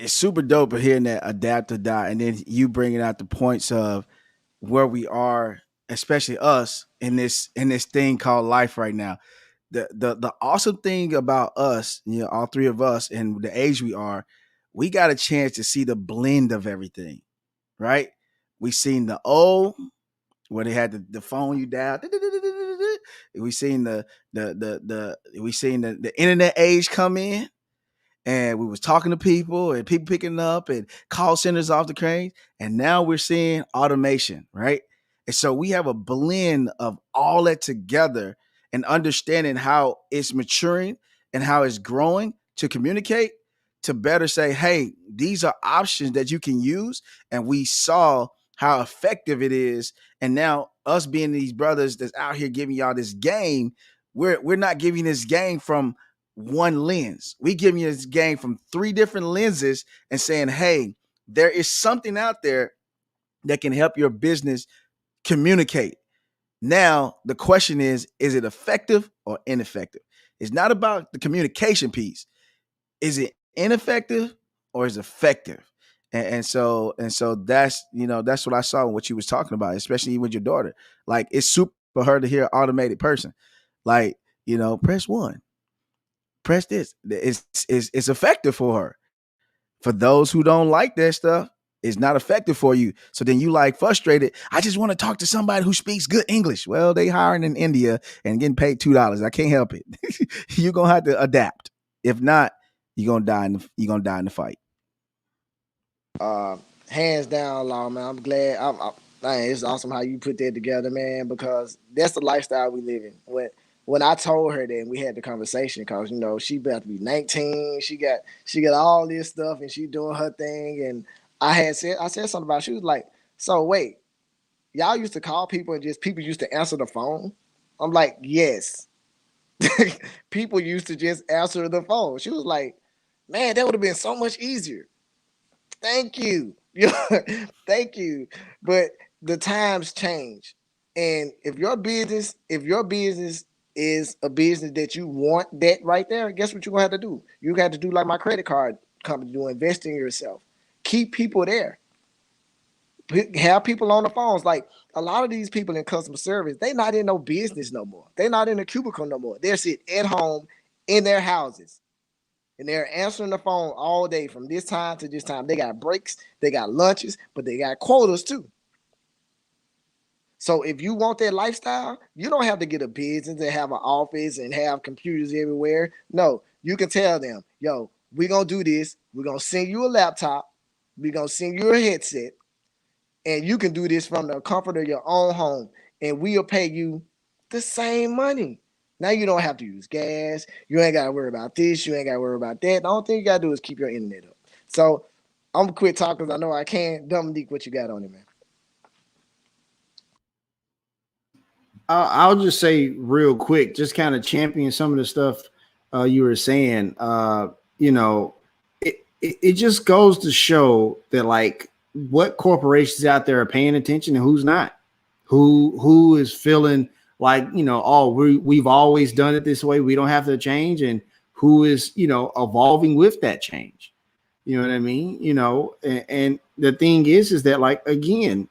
super dope of hearing that adapt or die, and then you bringing out the points of where we are, especially us in this thing called life right now. The awesome thing about us, all three of us, and the age we are, we got a chance to see the blend of everything, right? We seen the old where they had the phone you dial. We seen the internet age come in, and we was talking to people and people picking up and call centers off the cranes. And now we're seeing automation, right? And so we have a blend of all that together and understanding how it's maturing and how it's growing to communicate to better say, hey, these are options that you can use. And we saw how effective it is. And now us being these brothers that's out here giving y'all this game, we're not giving this game from one lens. We giving you this game from 3 different lenses and saying, hey, there is something out there that can help your business communicate. Now, the question is it effective or ineffective? It's not about the communication piece. Is it ineffective or is it effective? And so that's that's what I saw in what you was talking about, especially with your daughter. Like, it's super for her to hear an automated person. Like, press 1, press this. It's effective for her. For those who don't like that stuff, it's not effective for you. So then you like frustrated. I just want to talk to somebody who speaks good English. Well, they hiring in India and getting paid $2. I can't help it. You're gonna have to adapt. If not, you're gonna die in the fight. Hands down, Law, man. I'm glad. Man, it's awesome how you put that together, man, because that's the lifestyle we live in. When I told her that and we had the conversation, because she about to be 19, she got all this stuff and she doing her thing, and I said something about it. She was like, so wait, y'all used to call people and just people used to answer the phone? I'm like, yes. People used to just answer the phone. She was like, man, that would have been so much easier. Thank you. Thank you. But the times change. And if your business is a business that you want that right there, guess what you're gonna have to do? You got to do like my credit card company do, invest in yourself. Keep people there. Have people on the phones. Like, a lot of these people in customer service, they not in no business no more. They're not in a cubicle no more. They're sitting at home in their houses. And they're answering the phone all day from this time to this time. They got breaks, they got lunches, but they got quotas too. So if you want that lifestyle, you don't have to get a business and have an office and have computers everywhere. No, you can tell them, yo, we're going to do this. We're going to send you a laptop. We're going to send you a headset. And you can do this from the comfort of your own home. And we'll pay you the same money. Now you don't have to use gas. You ain't got to worry about this. You ain't got to worry about that. The only thing you got to do is keep your internet up. So I'm going to quit talking because I know I can. Dominique, what you got on it, man? I'll just say real quick, just kind of champion some of the stuff you were saying. It just goes to show that, like, what corporations out there are paying attention and who's not, who is feeling like, we've always done it this way, we don't have to change, and who is, evolving with that change. You know what I mean? And the thing is that, like, again,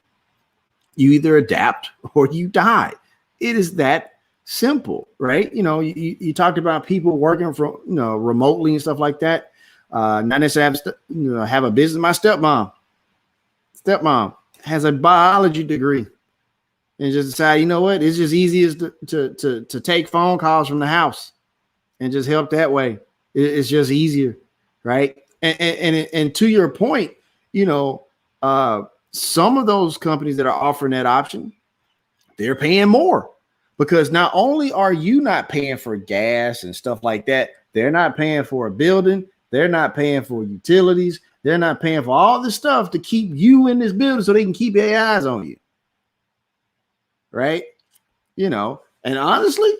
you either adapt or you die. It is that simple, right? You talked about people working from, remotely and stuff like that. Not necessarily have a business. My stepmom has a biology degree and just decide, you know what? It's just easiest to take phone calls from the house and just help that way. It's just easier, right? And to your point, some of those companies that are offering that option, they're paying more, because not only are you not paying for gas and stuff like that, they're not paying for a building, they're not paying for utilities, they're not paying for all this stuff to keep you in this building so they can keep their eyes on you. Right? And honestly,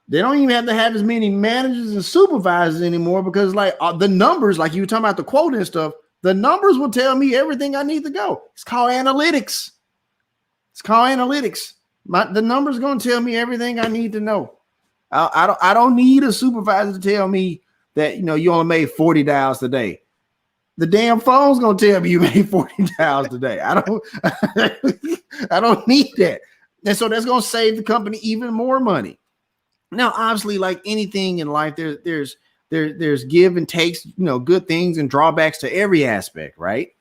they don't even have to have as many managers and supervisors anymore, because like the numbers, like you were talking about the quote and stuff, the numbers will tell me everything I need to go. It's called analytics. The numbers going to tell me everything I need to know. I don't need a supervisor to tell me that, you only made 40 dials today. The damn phone's going to tell me you made 40 dials today. I don't need that. And so that's going to save the company even more money. Now, obviously, like anything in life, there's give and takes, good things and drawbacks to every aspect, right?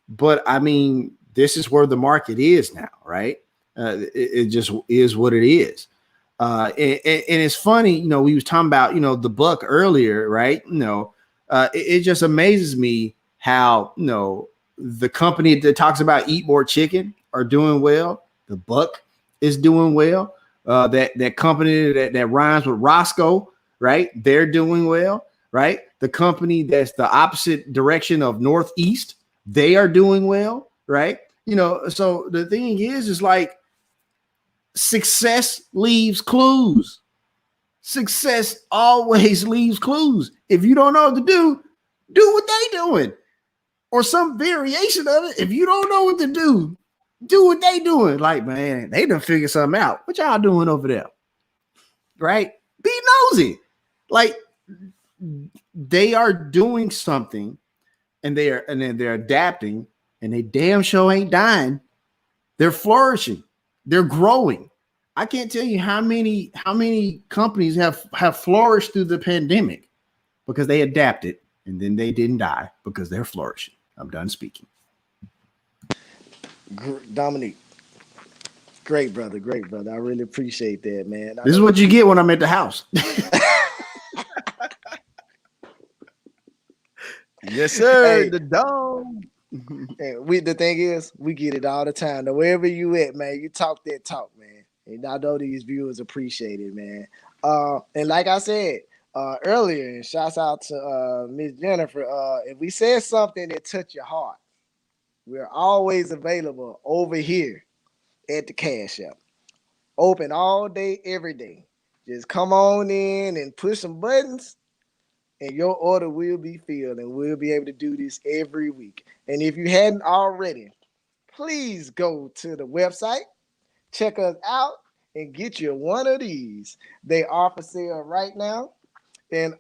But I mean, this is where the market is now, right? It just is what it is. And it's funny, we was talking about, the buck earlier, right? It just amazes me how, the company that talks about eat more chicken are doing well. The buck is doing well. That company that rhymes with Roscoe, right? They're doing well, right? The company that's the opposite direction of Northeast, they are doing well, right? So the thing is like success leaves clues. Success always leaves clues. If you don't know what to do what they doing, or some variation of it. If you don't know what to do what they doing. Like, man, they done figure something out. What y'all doing over there? Right? Be nosy. Like, they are doing something, and then they're adapting, and they damn sure ain't dying. They're flourishing. They're growing. I can't tell you how many companies have flourished through the pandemic because they adapted, and then they didn't die because they're flourishing. I'm done speaking. Dominique, great brother, great brother. I really appreciate that, man. This is what you get when I'm at the house. Yes, sir. Hey. The dome. And the thing is, we get it all the time. Now, wherever you at, man, you talk that talk, man. And I know these viewers appreciate it, man. And like I said earlier, and shouts out to Miss Jennifer. If we said something that touched your heart, we're always available over here at the Cash App. Open all day, every day. Just come on in and push some buttons, and your order will be filled, and we'll be able to do this every week. And if you hadn't already, please go to the website, check us out, and get you one of these. They are for sale right now. And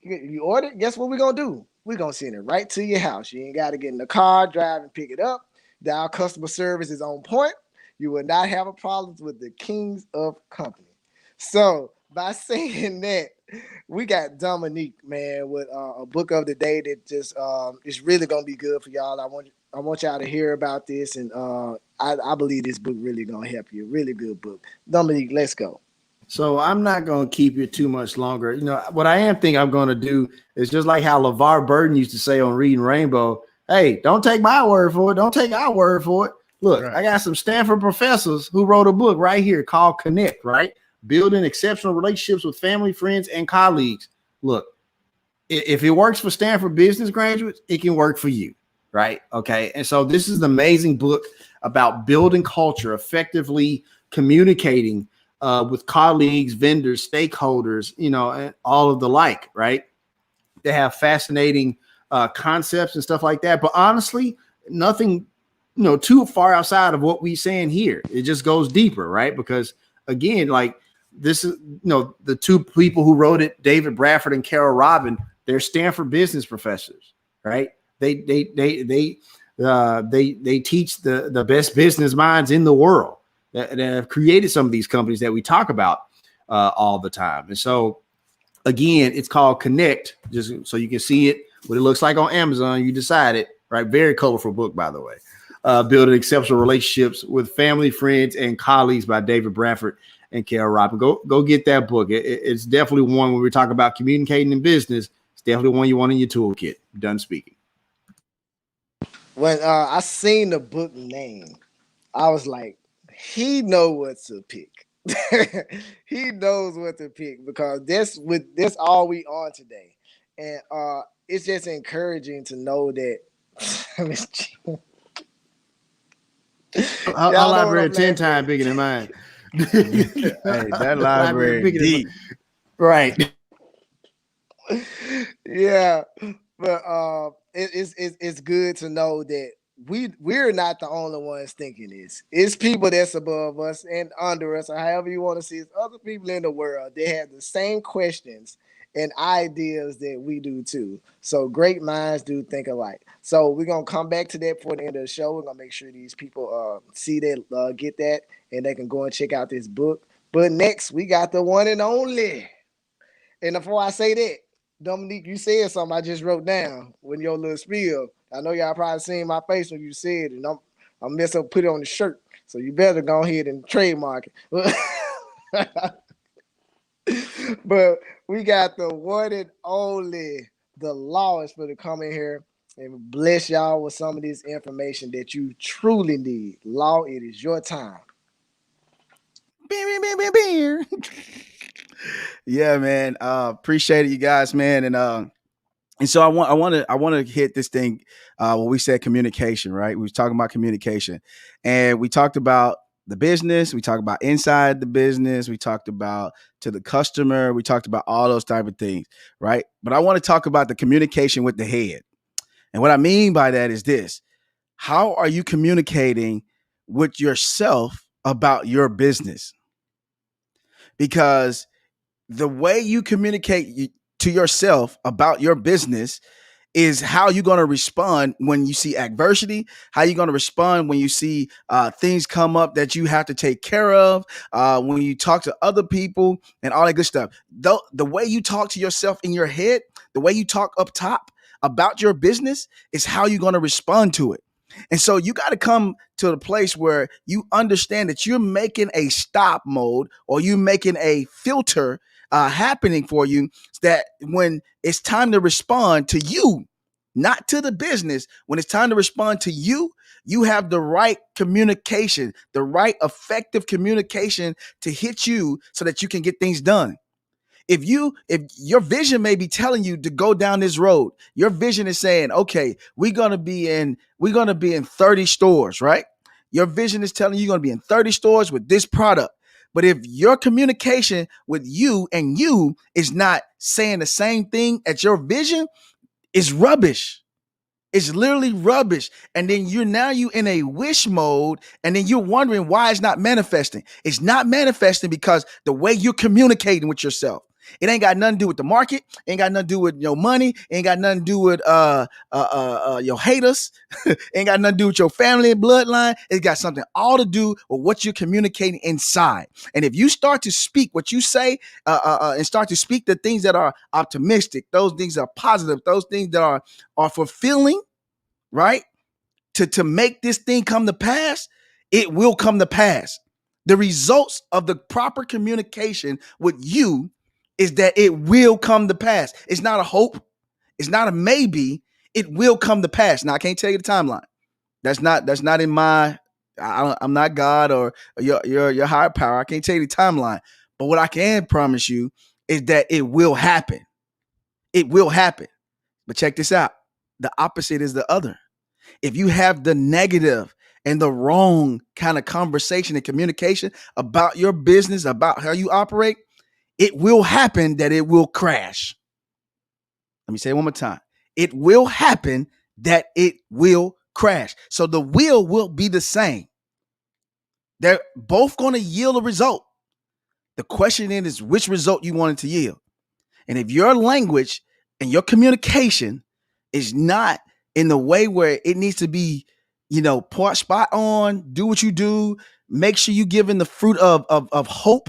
you order, guess what we're going to do? We're going to send it right to your house. You ain't got to get in the car, drive, and pick it up. Our customer service is on point. You will not have a problem with the kings of company. So, by saying that, we got Dominique, man, with a book of the day that just is really gonna be good for y'all. I want y'all to hear about this, and I believe this book really gonna help you. Really good book, Dominique. Let's go. So I'm not going to keep you too much longer. What I am think I'm going to do is just like how LeVar Burton used to say on Reading Rainbow. Hey, don't take my word for it. Don't take our word for it. Look, right. I got some Stanford professors who wrote a book right here called Connect, right? Building exceptional relationships with family, friends, and colleagues. Look, if it works for Stanford business graduates, it can work for you, right? Okay. And so this is an amazing book about building culture, effectively communicating with colleagues, vendors, stakeholders, and all of the like, right? They have fascinating concepts and stuff like that. But honestly, nothing, too far outside of what we're saying here. It just goes deeper, right? Because again, like this is, the two people who wrote it, David Bradford and Carol Robin, they're Stanford business professors, right? They teach the best business minds in the world that have created some of these companies that we talk about all the time. And so, again, it's called Connect, just so you can see it, what it looks like on Amazon. You decide it, right? Very colorful book, by the way. Building exceptional relationships with family, friends, and colleagues by David Bradford and Carol Robin. Go get that book. It's definitely one when we talk about communicating in business. It's definitely one you want in your toolkit. Done speaking. When I seen the book name, I was like, he know what to pick. He knows what to pick because that's all we on today. And it's just encouraging to know that our library 10 times bigger than mine. Hey, that library deep. Right. Yeah. But it's good to know that we're not the only ones thinking this. It's people that's above us and under us, or however you want to see it. Other people in the world, they have the same questions and ideas that we do too. So great minds do think alike. So we're gonna come back to that for the end of the show. We're gonna make sure these people see that, get that, and they can go and check out this book. But next, we got the one and only. And before I say that, Dominique, you said something I just wrote down when your little spiel. I know y'all probably seen my face when you said it, and I'm mess up, put it on the shirt. So you better go ahead and trademark it. But we got the one and only, the law is for to come in here and bless y'all with some of this information that you truly need. Law, it is your time. Yeah, man. Appreciate it, you guys, man. And And so I want to hit this thing when we said communication, right? We was talking about communication, and we talked about the business. We talked about inside the business. We talked about to the customer. We talked about all those type of things, right? But I want to talk about the communication with the head. And what I mean by that is this: how are you communicating with yourself about your business? Because the way you communicate to yourself about your business is how you're going to respond when you see adversity, how you're going to respond when you see things come up that you have to take care of, when you talk to other people and all that good stuff. The way you talk to yourself in your head, the way you talk up top about your business is how you're going to respond to it. And so you got to come to the place where you understand that you're making a stop mode or you making a filter happening for you, that when it's time to respond to you, not to the business, when it's time to respond to you, you have the right communication, the right effective communication to hit you so that you can get things done. If your vision may be telling you to go down this road, your vision is saying, okay, we're gonna be in 30 stores, right? Your vision is telling you you're gonna be in 30 stores with this product. But if your communication with you and you is not saying the same thing as your vision, it's rubbish. It's literally rubbish. And then you in a wish mode, and then you're wondering why it's not manifesting. It's not manifesting because the way you're communicating with yourself. It ain't got nothing to do with the market. Ain't got nothing to do with your money. Ain't got nothing to do with your haters. Ain't got nothing to do with your family and bloodline. It's got something all to do with what you're communicating inside. And if you start to speak what you say, and start to speak the things that are optimistic, those things that are positive, those things that are fulfilling, right? To make this thing come to pass, it will come to pass. The results of the proper communication with you is that it will come to pass. It's not a hope. It's not a maybe. It will come to pass. Now I can't tell you the timeline. That's not in my. I'm not God or your higher power. I can't tell you the timeline. But what I can promise you is that it will happen. It will happen. But check this out. The opposite is the other. If you have the negative and the wrong kind of conversation and communication about your business, about how you operate, it will happen that it will crash. Let me say it one more time. It will happen that it will crash. So the will be the same. They're both going to yield a result. The question then is which result you want it to yield. And if your language and your communication is not in the way where it needs to be, part spot on, do what you do, make sure you giving the fruit of hope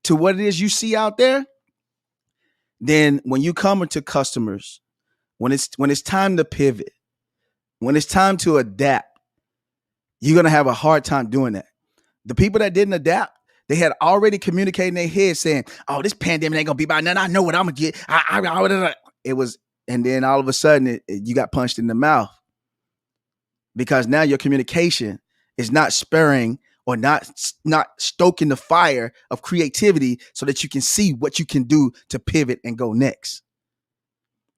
to what it is you see out there, then when you come into customers, when it's time to pivot, when it's time to adapt, you're gonna have a hard time doing that. The people that didn't adapt, they had already communicated in their head saying, "Oh, this pandemic ain't gonna be about nothing. I know what I'm gonna get." It was, and then all of a sudden, you got punched in the mouth because now your communication is not sparing or not stoking the fire of creativity so that you can see what you can do to pivot and go next.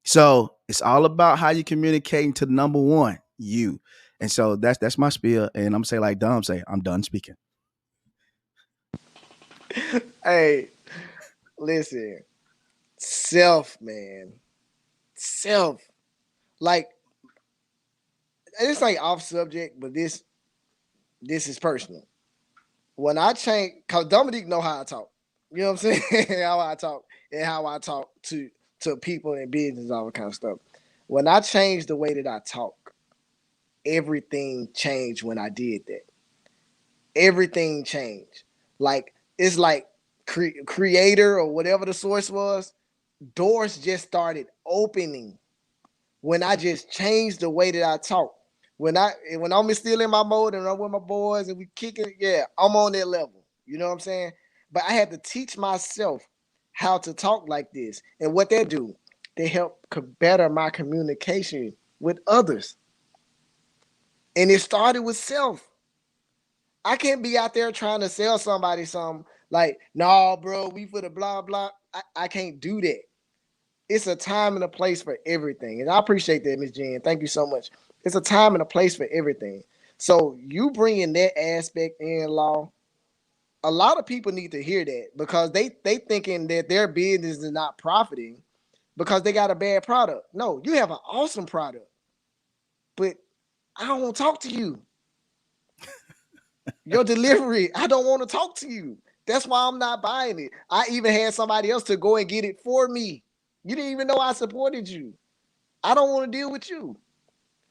So it's all about how you communicating to the number one, you. And so that's my spiel. And I'm gonna say like Dom say, I'm done speaking. Hey, listen, self, man, self. Like it's like off subject, but this is personal. When I change, cause Dominique know how I talk. You know what I'm saying? How I talk and how I talk to people in business, all that kind of stuff. When I changed the way that I talk, everything changed when I did that. Everything changed. Like it's like creator or whatever the source was, doors just started opening when I just changed the way that I talk. When I'm still in my mode and I'm with my boys and we kicking, yeah, I'm on that level. You know what I'm saying? But I had to teach myself how to talk like this. And what they do, they help better my communication with others. And it started with self. I can't be out there trying to sell somebody something like, no, bro, we for the blah blah. I can't do that. it's a time and a place for everything. And I appreciate that, Miss Jen. Thank you so much. It's a time and a place for everything. So you bringing that aspect in, Law, a lot of people need to hear that because they thinking that their business is not profiting because they got a bad product. No, you have an awesome product, but I don't want to talk to you. Your delivery, I don't want to talk to you. That's why I'm not buying it. I even had somebody else to go and get it for me. You didn't even know I supported you. I don't want to deal with you.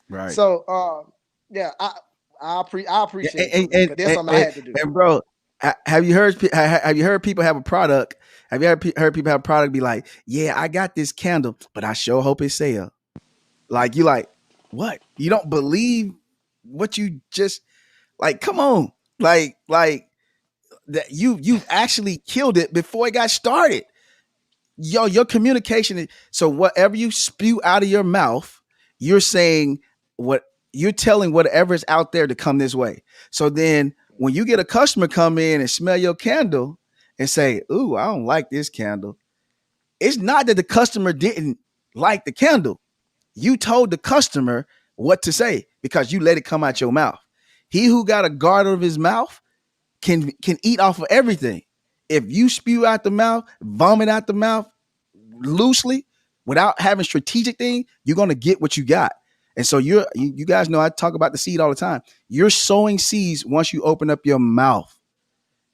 Right. So, yeah, I appreciate it because that's something I had to do. And bro, have you heard people have a product? Have you heard people have a product be like, yeah, I got this candle, but I sure hope it sell. Like you like, what? You don't believe what you just like, come on. Like that you've actually killed it before it got started. Yo, your communication is so whatever you spew out of your mouth, you're saying what you're telling whatever is out there to come this way. So then when you get a customer come in and smell your candle and say, ooh, I don't like this candle. It's not that the customer didn't like the candle. You told the customer what to say because you let it come out your mouth. He who got a guard of his mouth can eat off of everything. If you spew out the mouth, vomit out the mouth loosely without having strategic thing, you're gonna get what you got. And so you guys know I talk about the seed all the time. You're sowing seeds once you open up your mouth.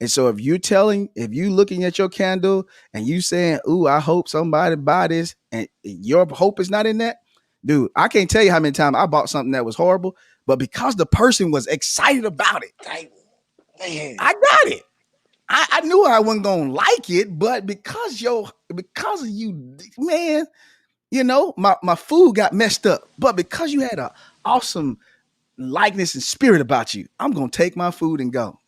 And so if you looking at your candle and you saying, ooh, I hope somebody buy this, and your hope is not in that, dude, I can't tell you how many times I bought something that was horrible, but because the person was excited about it, I got it. I knew I wasn't gonna like it, but because of you, man, you know, my food got messed up. But because you had an awesome likeness and spirit about you, I'm gonna take my food and go.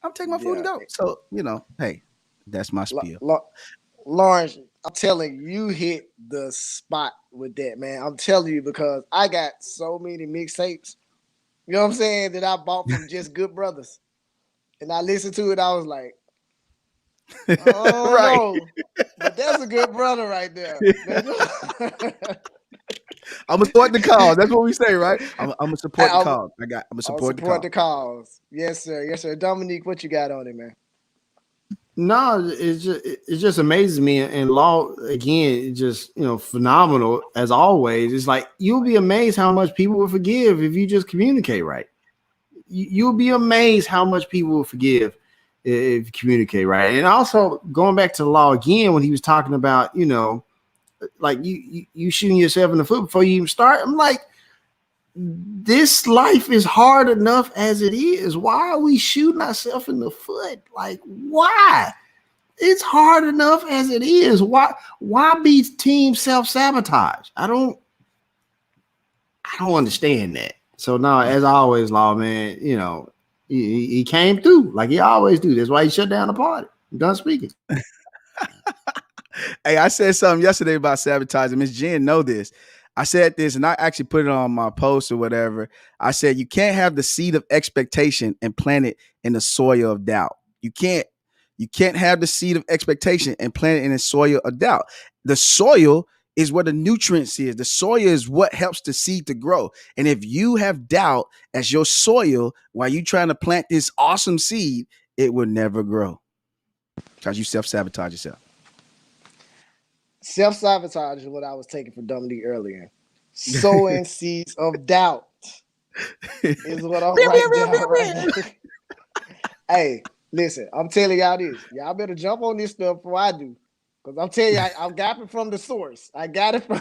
I'm taking my food and go. So, you know, hey, that's my spiel. Lawrence, I'm telling you, you hit the spot with that, man. I'm telling you because I got so many mixtapes, you know what I'm saying, that I bought from Just Good Brothers. And I listened to it, I was like, oh right. No, but that's a good brother right there. I'm gonna support the cause. That's what we say, right? I'm gonna support the cause. I'm gonna support the cause. Yes, sir. Yes, sir. Dominique, what you got on it, man? No, it just amazes me. And Law again, just phenomenal as always. It's like you'll be amazed how much people will forgive if you just communicate right. You'll be amazed how much people will forgive if you communicate right. And also going back to Law again when he was talking about like you shooting yourself in the foot before you even start. I'm like, this life is hard enough as it is. Why are we shooting ourselves in the foot? Like, why? It's hard enough as it is. Why be team self-sabotage? I don't understand that. So now, as always, Law, man, he came through like he always do. That's why he shut down the party. I'm done speaking. Hey, I said something yesterday about sabotaging. Miss Jen know this. I said this, and I actually put it on my post or whatever. I said you can't have the seed of expectation and plant it in the soil of doubt. You can't have the seed of expectation and plant it in the soil of doubt. The soil is where the nutrients is. The soil is what helps the seed to grow. And if you have doubt as your soil while you trying to plant this awesome seed, it will never grow because you self-sabotage yourself. Self-sabotage is what I was taking from Dominique earlier. Sowing seeds of doubt is what I'm right now. Hey, listen, I'm telling y'all this. Y'all better jump on this stuff before I do. Because I'm telling you, I got it from the source. I got it from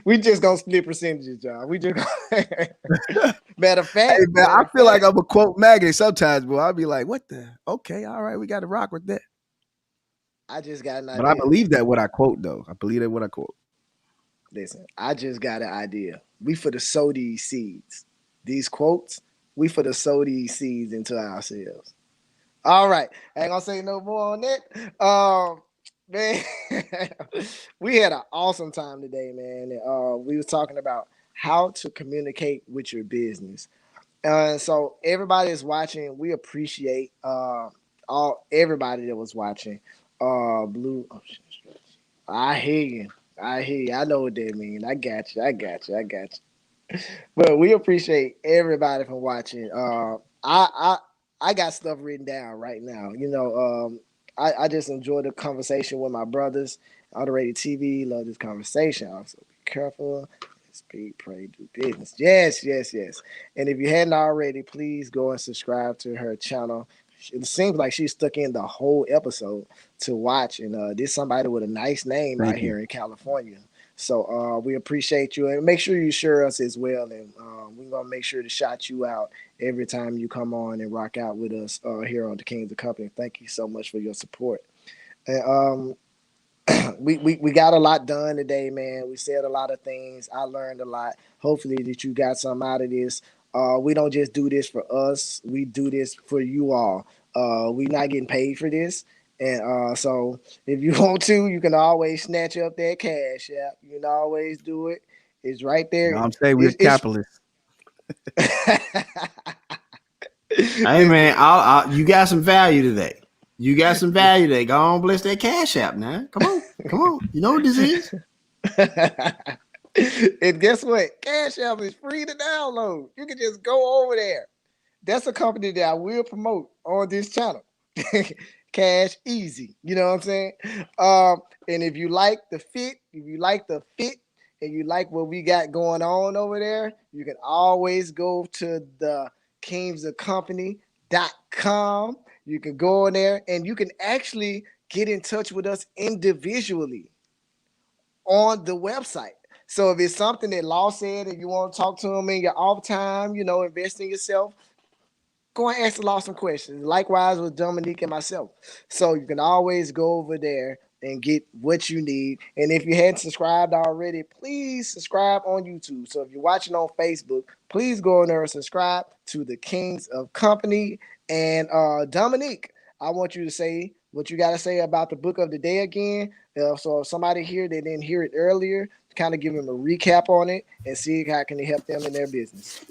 we just gonna split percentages, y'all. We just matter of fact. Hey, man, I feel like I'm a quote magnet sometimes, boy. I'll be like, what the? Okay, all right, we got to rock with that. I just got an idea. But I believe that what I quote, though. I believe that what I quote. Listen, I just got an idea. We for to sow these seeds. These quotes, we for to sow these seeds into ourselves. All right. I ain't gonna say no more on that. Man, we had an awesome time today, man. We was talking about how to communicate with your business. So everybody is watching. We appreciate everybody that was watching. Blue ocean stretch. I hear you. I hear you. I know what that means. I got you. I got you. I got you. But we appreciate everybody for watching. I got stuff written down right now. I just enjoy the conversation with my brothers. Underrated TV, love this conversation. Also, be careful. Speak, pray, do business. Yes, yes, yes. And if you hadn't already, please go and subscribe to her channel. It seems like she's stuck in the whole episode to watch. And this somebody with a nice name out Thank you. here in California. So we appreciate you, and make sure you share us as well. And we're gonna make sure to shout you out every time you come on and rock out with us here on the Kings of Company. Thank you so much for your support. And we got a lot done today, man. We said a lot of things. I learned a lot. Hopefully that you got something out of this. We don't just do this for us. We do this for you all. We're not getting paid for this. And so if you want to, you can always snatch up that cash. Yeah, you can always do it. It's right You there. know what I'm saying? We're capitalists. Hey man, you got some value today. You got some value today. Go on, bless that Cash App now. Come on, come on. You know what this is? And guess what? Cash App is free to download. You can just go over there. That's a company that I will promote on this channel. Cash Easy. You know what I'm saying? And if you like the fit, and you like what we got going on over there, you can always go to the kingsofcompany.com. You can go in there and you can actually get in touch with us individually on the website. So if it's something that Law said and you want to talk to him in your off time, invest in yourself, go and ask the Law some questions. Likewise with Dominique and myself. So you can always go over there and get what you need. And if you hadn't subscribed already, please subscribe on YouTube. So if you're watching on Facebook, please go in there and subscribe to the Kings of Company. And Dominique, I want you to say what you got to say about the book of the day again. So if somebody here that didn't hear it earlier, kind of give them a recap on it and see how can it help them in their business.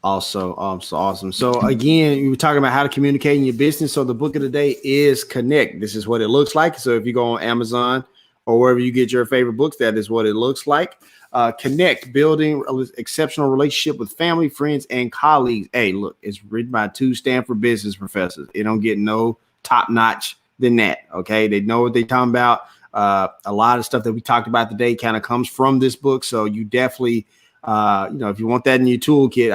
Also, so awesome. So again, you were talking about how to communicate in your business. So the book of the day is Connect. This is what it looks like. So if you go on Amazon or wherever you get your favorite books, that is what it looks like. Connect, building an exceptional relationship with family, friends, and colleagues. Hey, look, it's written by 2 Stanford business professors. It don't get no top notch than that. Okay, they know what they're talking about. A lot of stuff that we talked about today kind of comes from this book. So you definitely, if you want that in your toolkit,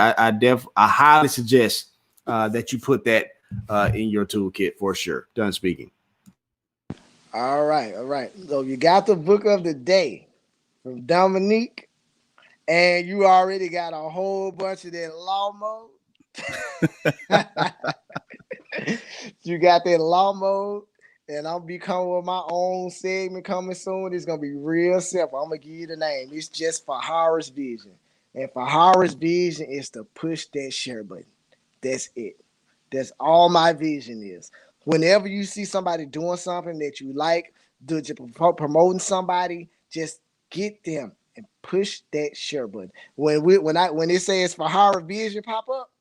I highly suggest that you put that in your toolkit for sure. Done speaking. All right. So you got the book of the day from Dominique, and you already got a whole bunch of that law mode. You got that law mode, and I'm be coming with my own segment coming soon. It's gonna be real simple. I'm gonna give you the name. It's just Fahara's vision, and Fahara's vision is to push that share button. That's it. That's all my vision is. Whenever you see somebody doing something that you like, promoting somebody, just get them and push that share button. When it says Fahara Vision pop up,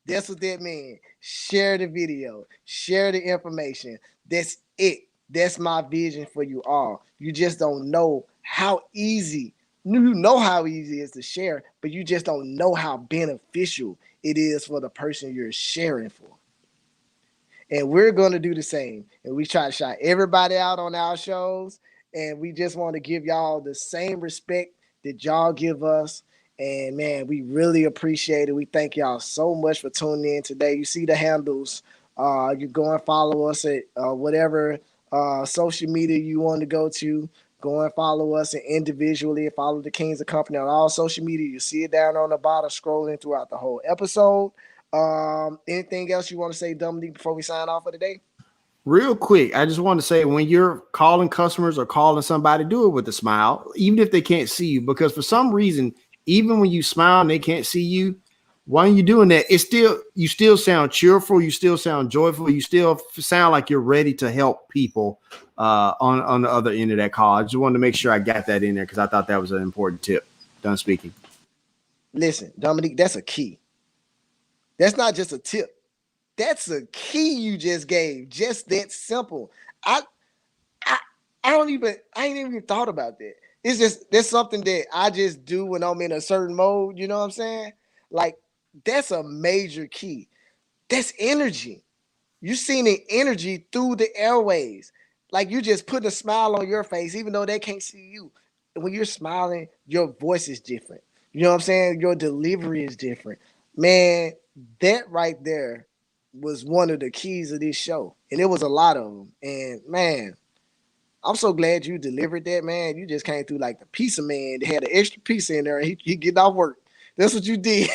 that's what that means. Share the video, share the information. That's it. That's my vision for you all. You just don't know how easy. You know how easy it is to share, but you just don't know how beneficial it is for the person you're sharing for. And we're going to do the same. And we try to shout everybody out on our shows. And we just want to give y'all the same respect that y'all give us. And man, we really appreciate it. We thank y'all so much for tuning in today. You see the handles. You go and follow us at whatever social media you want to go to. Go and follow us and individually follow the Kings of Company on all social media. You see it down on the bottom, scrolling throughout the whole episode. Anything else you want to say, Dominique, before we sign off for the day? Real quick, I just want to say when you're calling customers or calling somebody, do it with a smile, even if they can't see you, because for some reason, even when you smile and they can't see you, while you're doing that, you still sound cheerful, you still sound joyful, you still sound like you're ready to help people on the other end of that call. I just wanted to make sure I got that in there because I thought that was an important tip. Done speaking. Listen, Dominique, that's a key. That's not just a tip. That's a key you just gave. Just that simple. I I ain't even thought about that. It's just that's something that I just do when I'm in a certain mode. You know what I'm saying? Like that's a major key. That's energy. You seen the energy through the airways. Like you just put a smile on your face, even though they can't see you. When you're smiling, your voice is different. You know what I'm saying? Your delivery is different. Man, that right there was one of the keys of this show. And it was a lot of them. And man, I'm so glad you delivered that, man. You just came through like the pizza man. They had an extra pizza in there and he getting off work. That's what you did.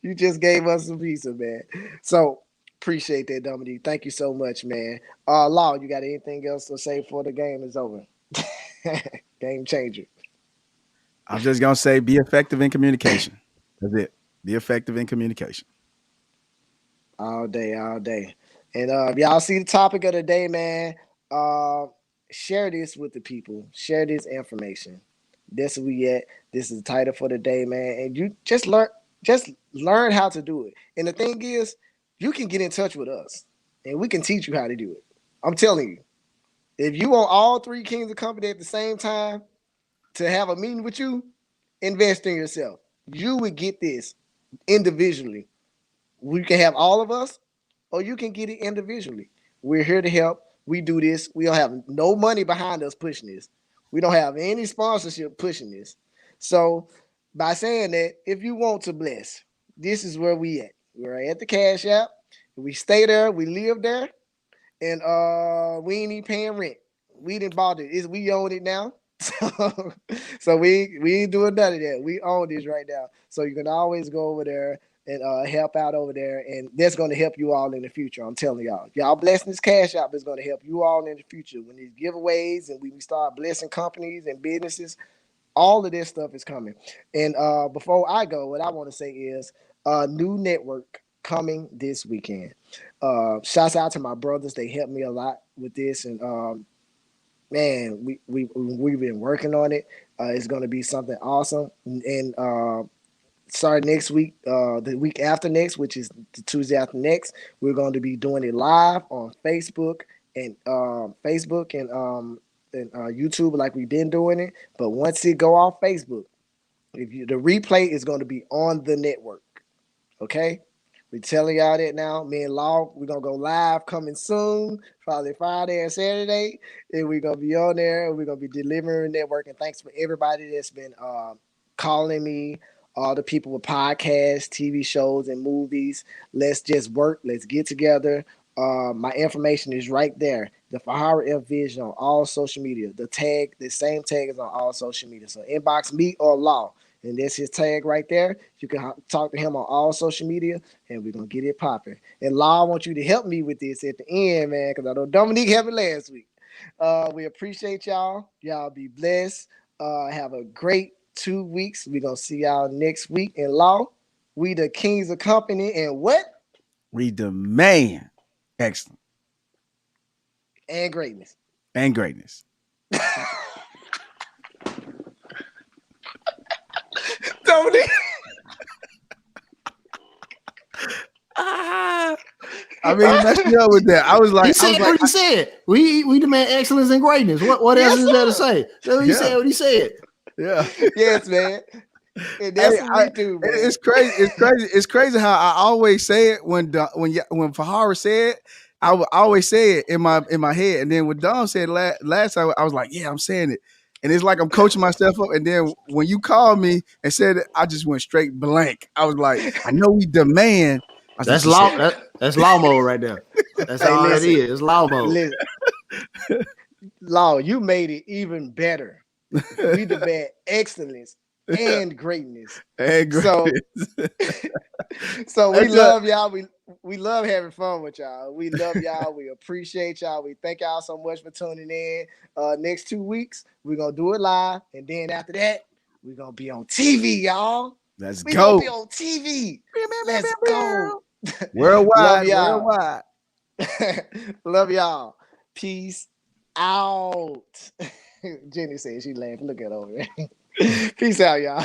You just gave us some pizza, man. So appreciate that, Dominique. Thank you so much, man. Law, you got anything else to say before the game is over? Game changer. I'm just gonna say, be effective in communication. That's it. Be effective in communication. All day, all day. And if y'all see the topic of the day, man, uh, share this with the people. Share this information. This is where we at. This is the title for the day, man. And you just learn how to do it. And the thing is, you can get in touch with us and we can teach you how to do it. I'm telling you. If you want all three kings of company at the same time to have a meeting with you, invest in yourself. You would get this individually. We can have all of us, or you can get it individually. We're here to help. We do this. We don't have no money behind us pushing this. We don't have any sponsorship pushing this. So, by saying that, if you want to bless, this is where we at. We're at the Cash App. We stay there. We live there, and we ain't even paying rent. We didn't bought it. We own it now. So we ain't doing none of that. We own this right now. So you can always go over there and help out over there, and that's going to help you all in the future. I'm telling y'all, blessing this Cash App is going to help you all in the future when these giveaways and we start blessing companies and businesses. All of this stuff is coming. And before I go, what I want to say is a new network coming this weekend. Shouts out to my brothers; they helped me a lot with this, and man, we've been working on it. It's going to be something awesome, and starting next week, the week after next, which is the Tuesday after next, we're going to be doing it live on Facebook and YouTube, like we've been doing it. But once it go off Facebook, the replay is going to be on the network. Okay. We're telling y'all that now. Me and Law, we're gonna go live coming soon, probably Friday and Saturday. And we're gonna be on there and we're gonna be delivering network. And thanks for everybody that's been calling me, all the people with podcasts, TV shows, and movies. Let's just work, let's get together. My information is right there. The Fahara F Vision on all social media. The same tag is on all social media. So inbox me or Law. And that's his tag right there. You can talk to him on all social media, and we're going to get it popping. And Law, I want you to help me with this at the end, man, because I know Dominique helped me last week. We appreciate y'all. Y'all be blessed. Have a great 2 weeks. We're going to see y'all next week. And Law, we the kings of company, and what? We demand excellence And greatness. and greatness. Dominique. I mean, you messed me up with that. I was like, what he said. We demand excellence and greatness. What else is there to say? So he said what he said. Yeah. Yes, man. And that's what we do, man. It's crazy. It's crazy how I always say it when Fahara said, I would always say it in my head, and then when Dom said last time, I was like, yeah, I'm saying it. And it's like I'm coaching myself up. And then when you called me and said it, I just went straight blank. I was like, I know we demand. That's law mode right there. That's all it is. It's law mode. Law, you made it even better. We demand excellence and greatness. So we love y'all. We love having fun with y'all. We love y'all. We appreciate y'all. We thank y'all so much for tuning in. Next 2 weeks, we're gonna do it live, and then after that, we're gonna be on TV, y'all. Let's we go. Gonna be on TV. Let's go. Worldwide. Love y'all. Worldwide. Love y'all. Peace out. Jenny said she laughed. Look at her over there. Peace out, y'all.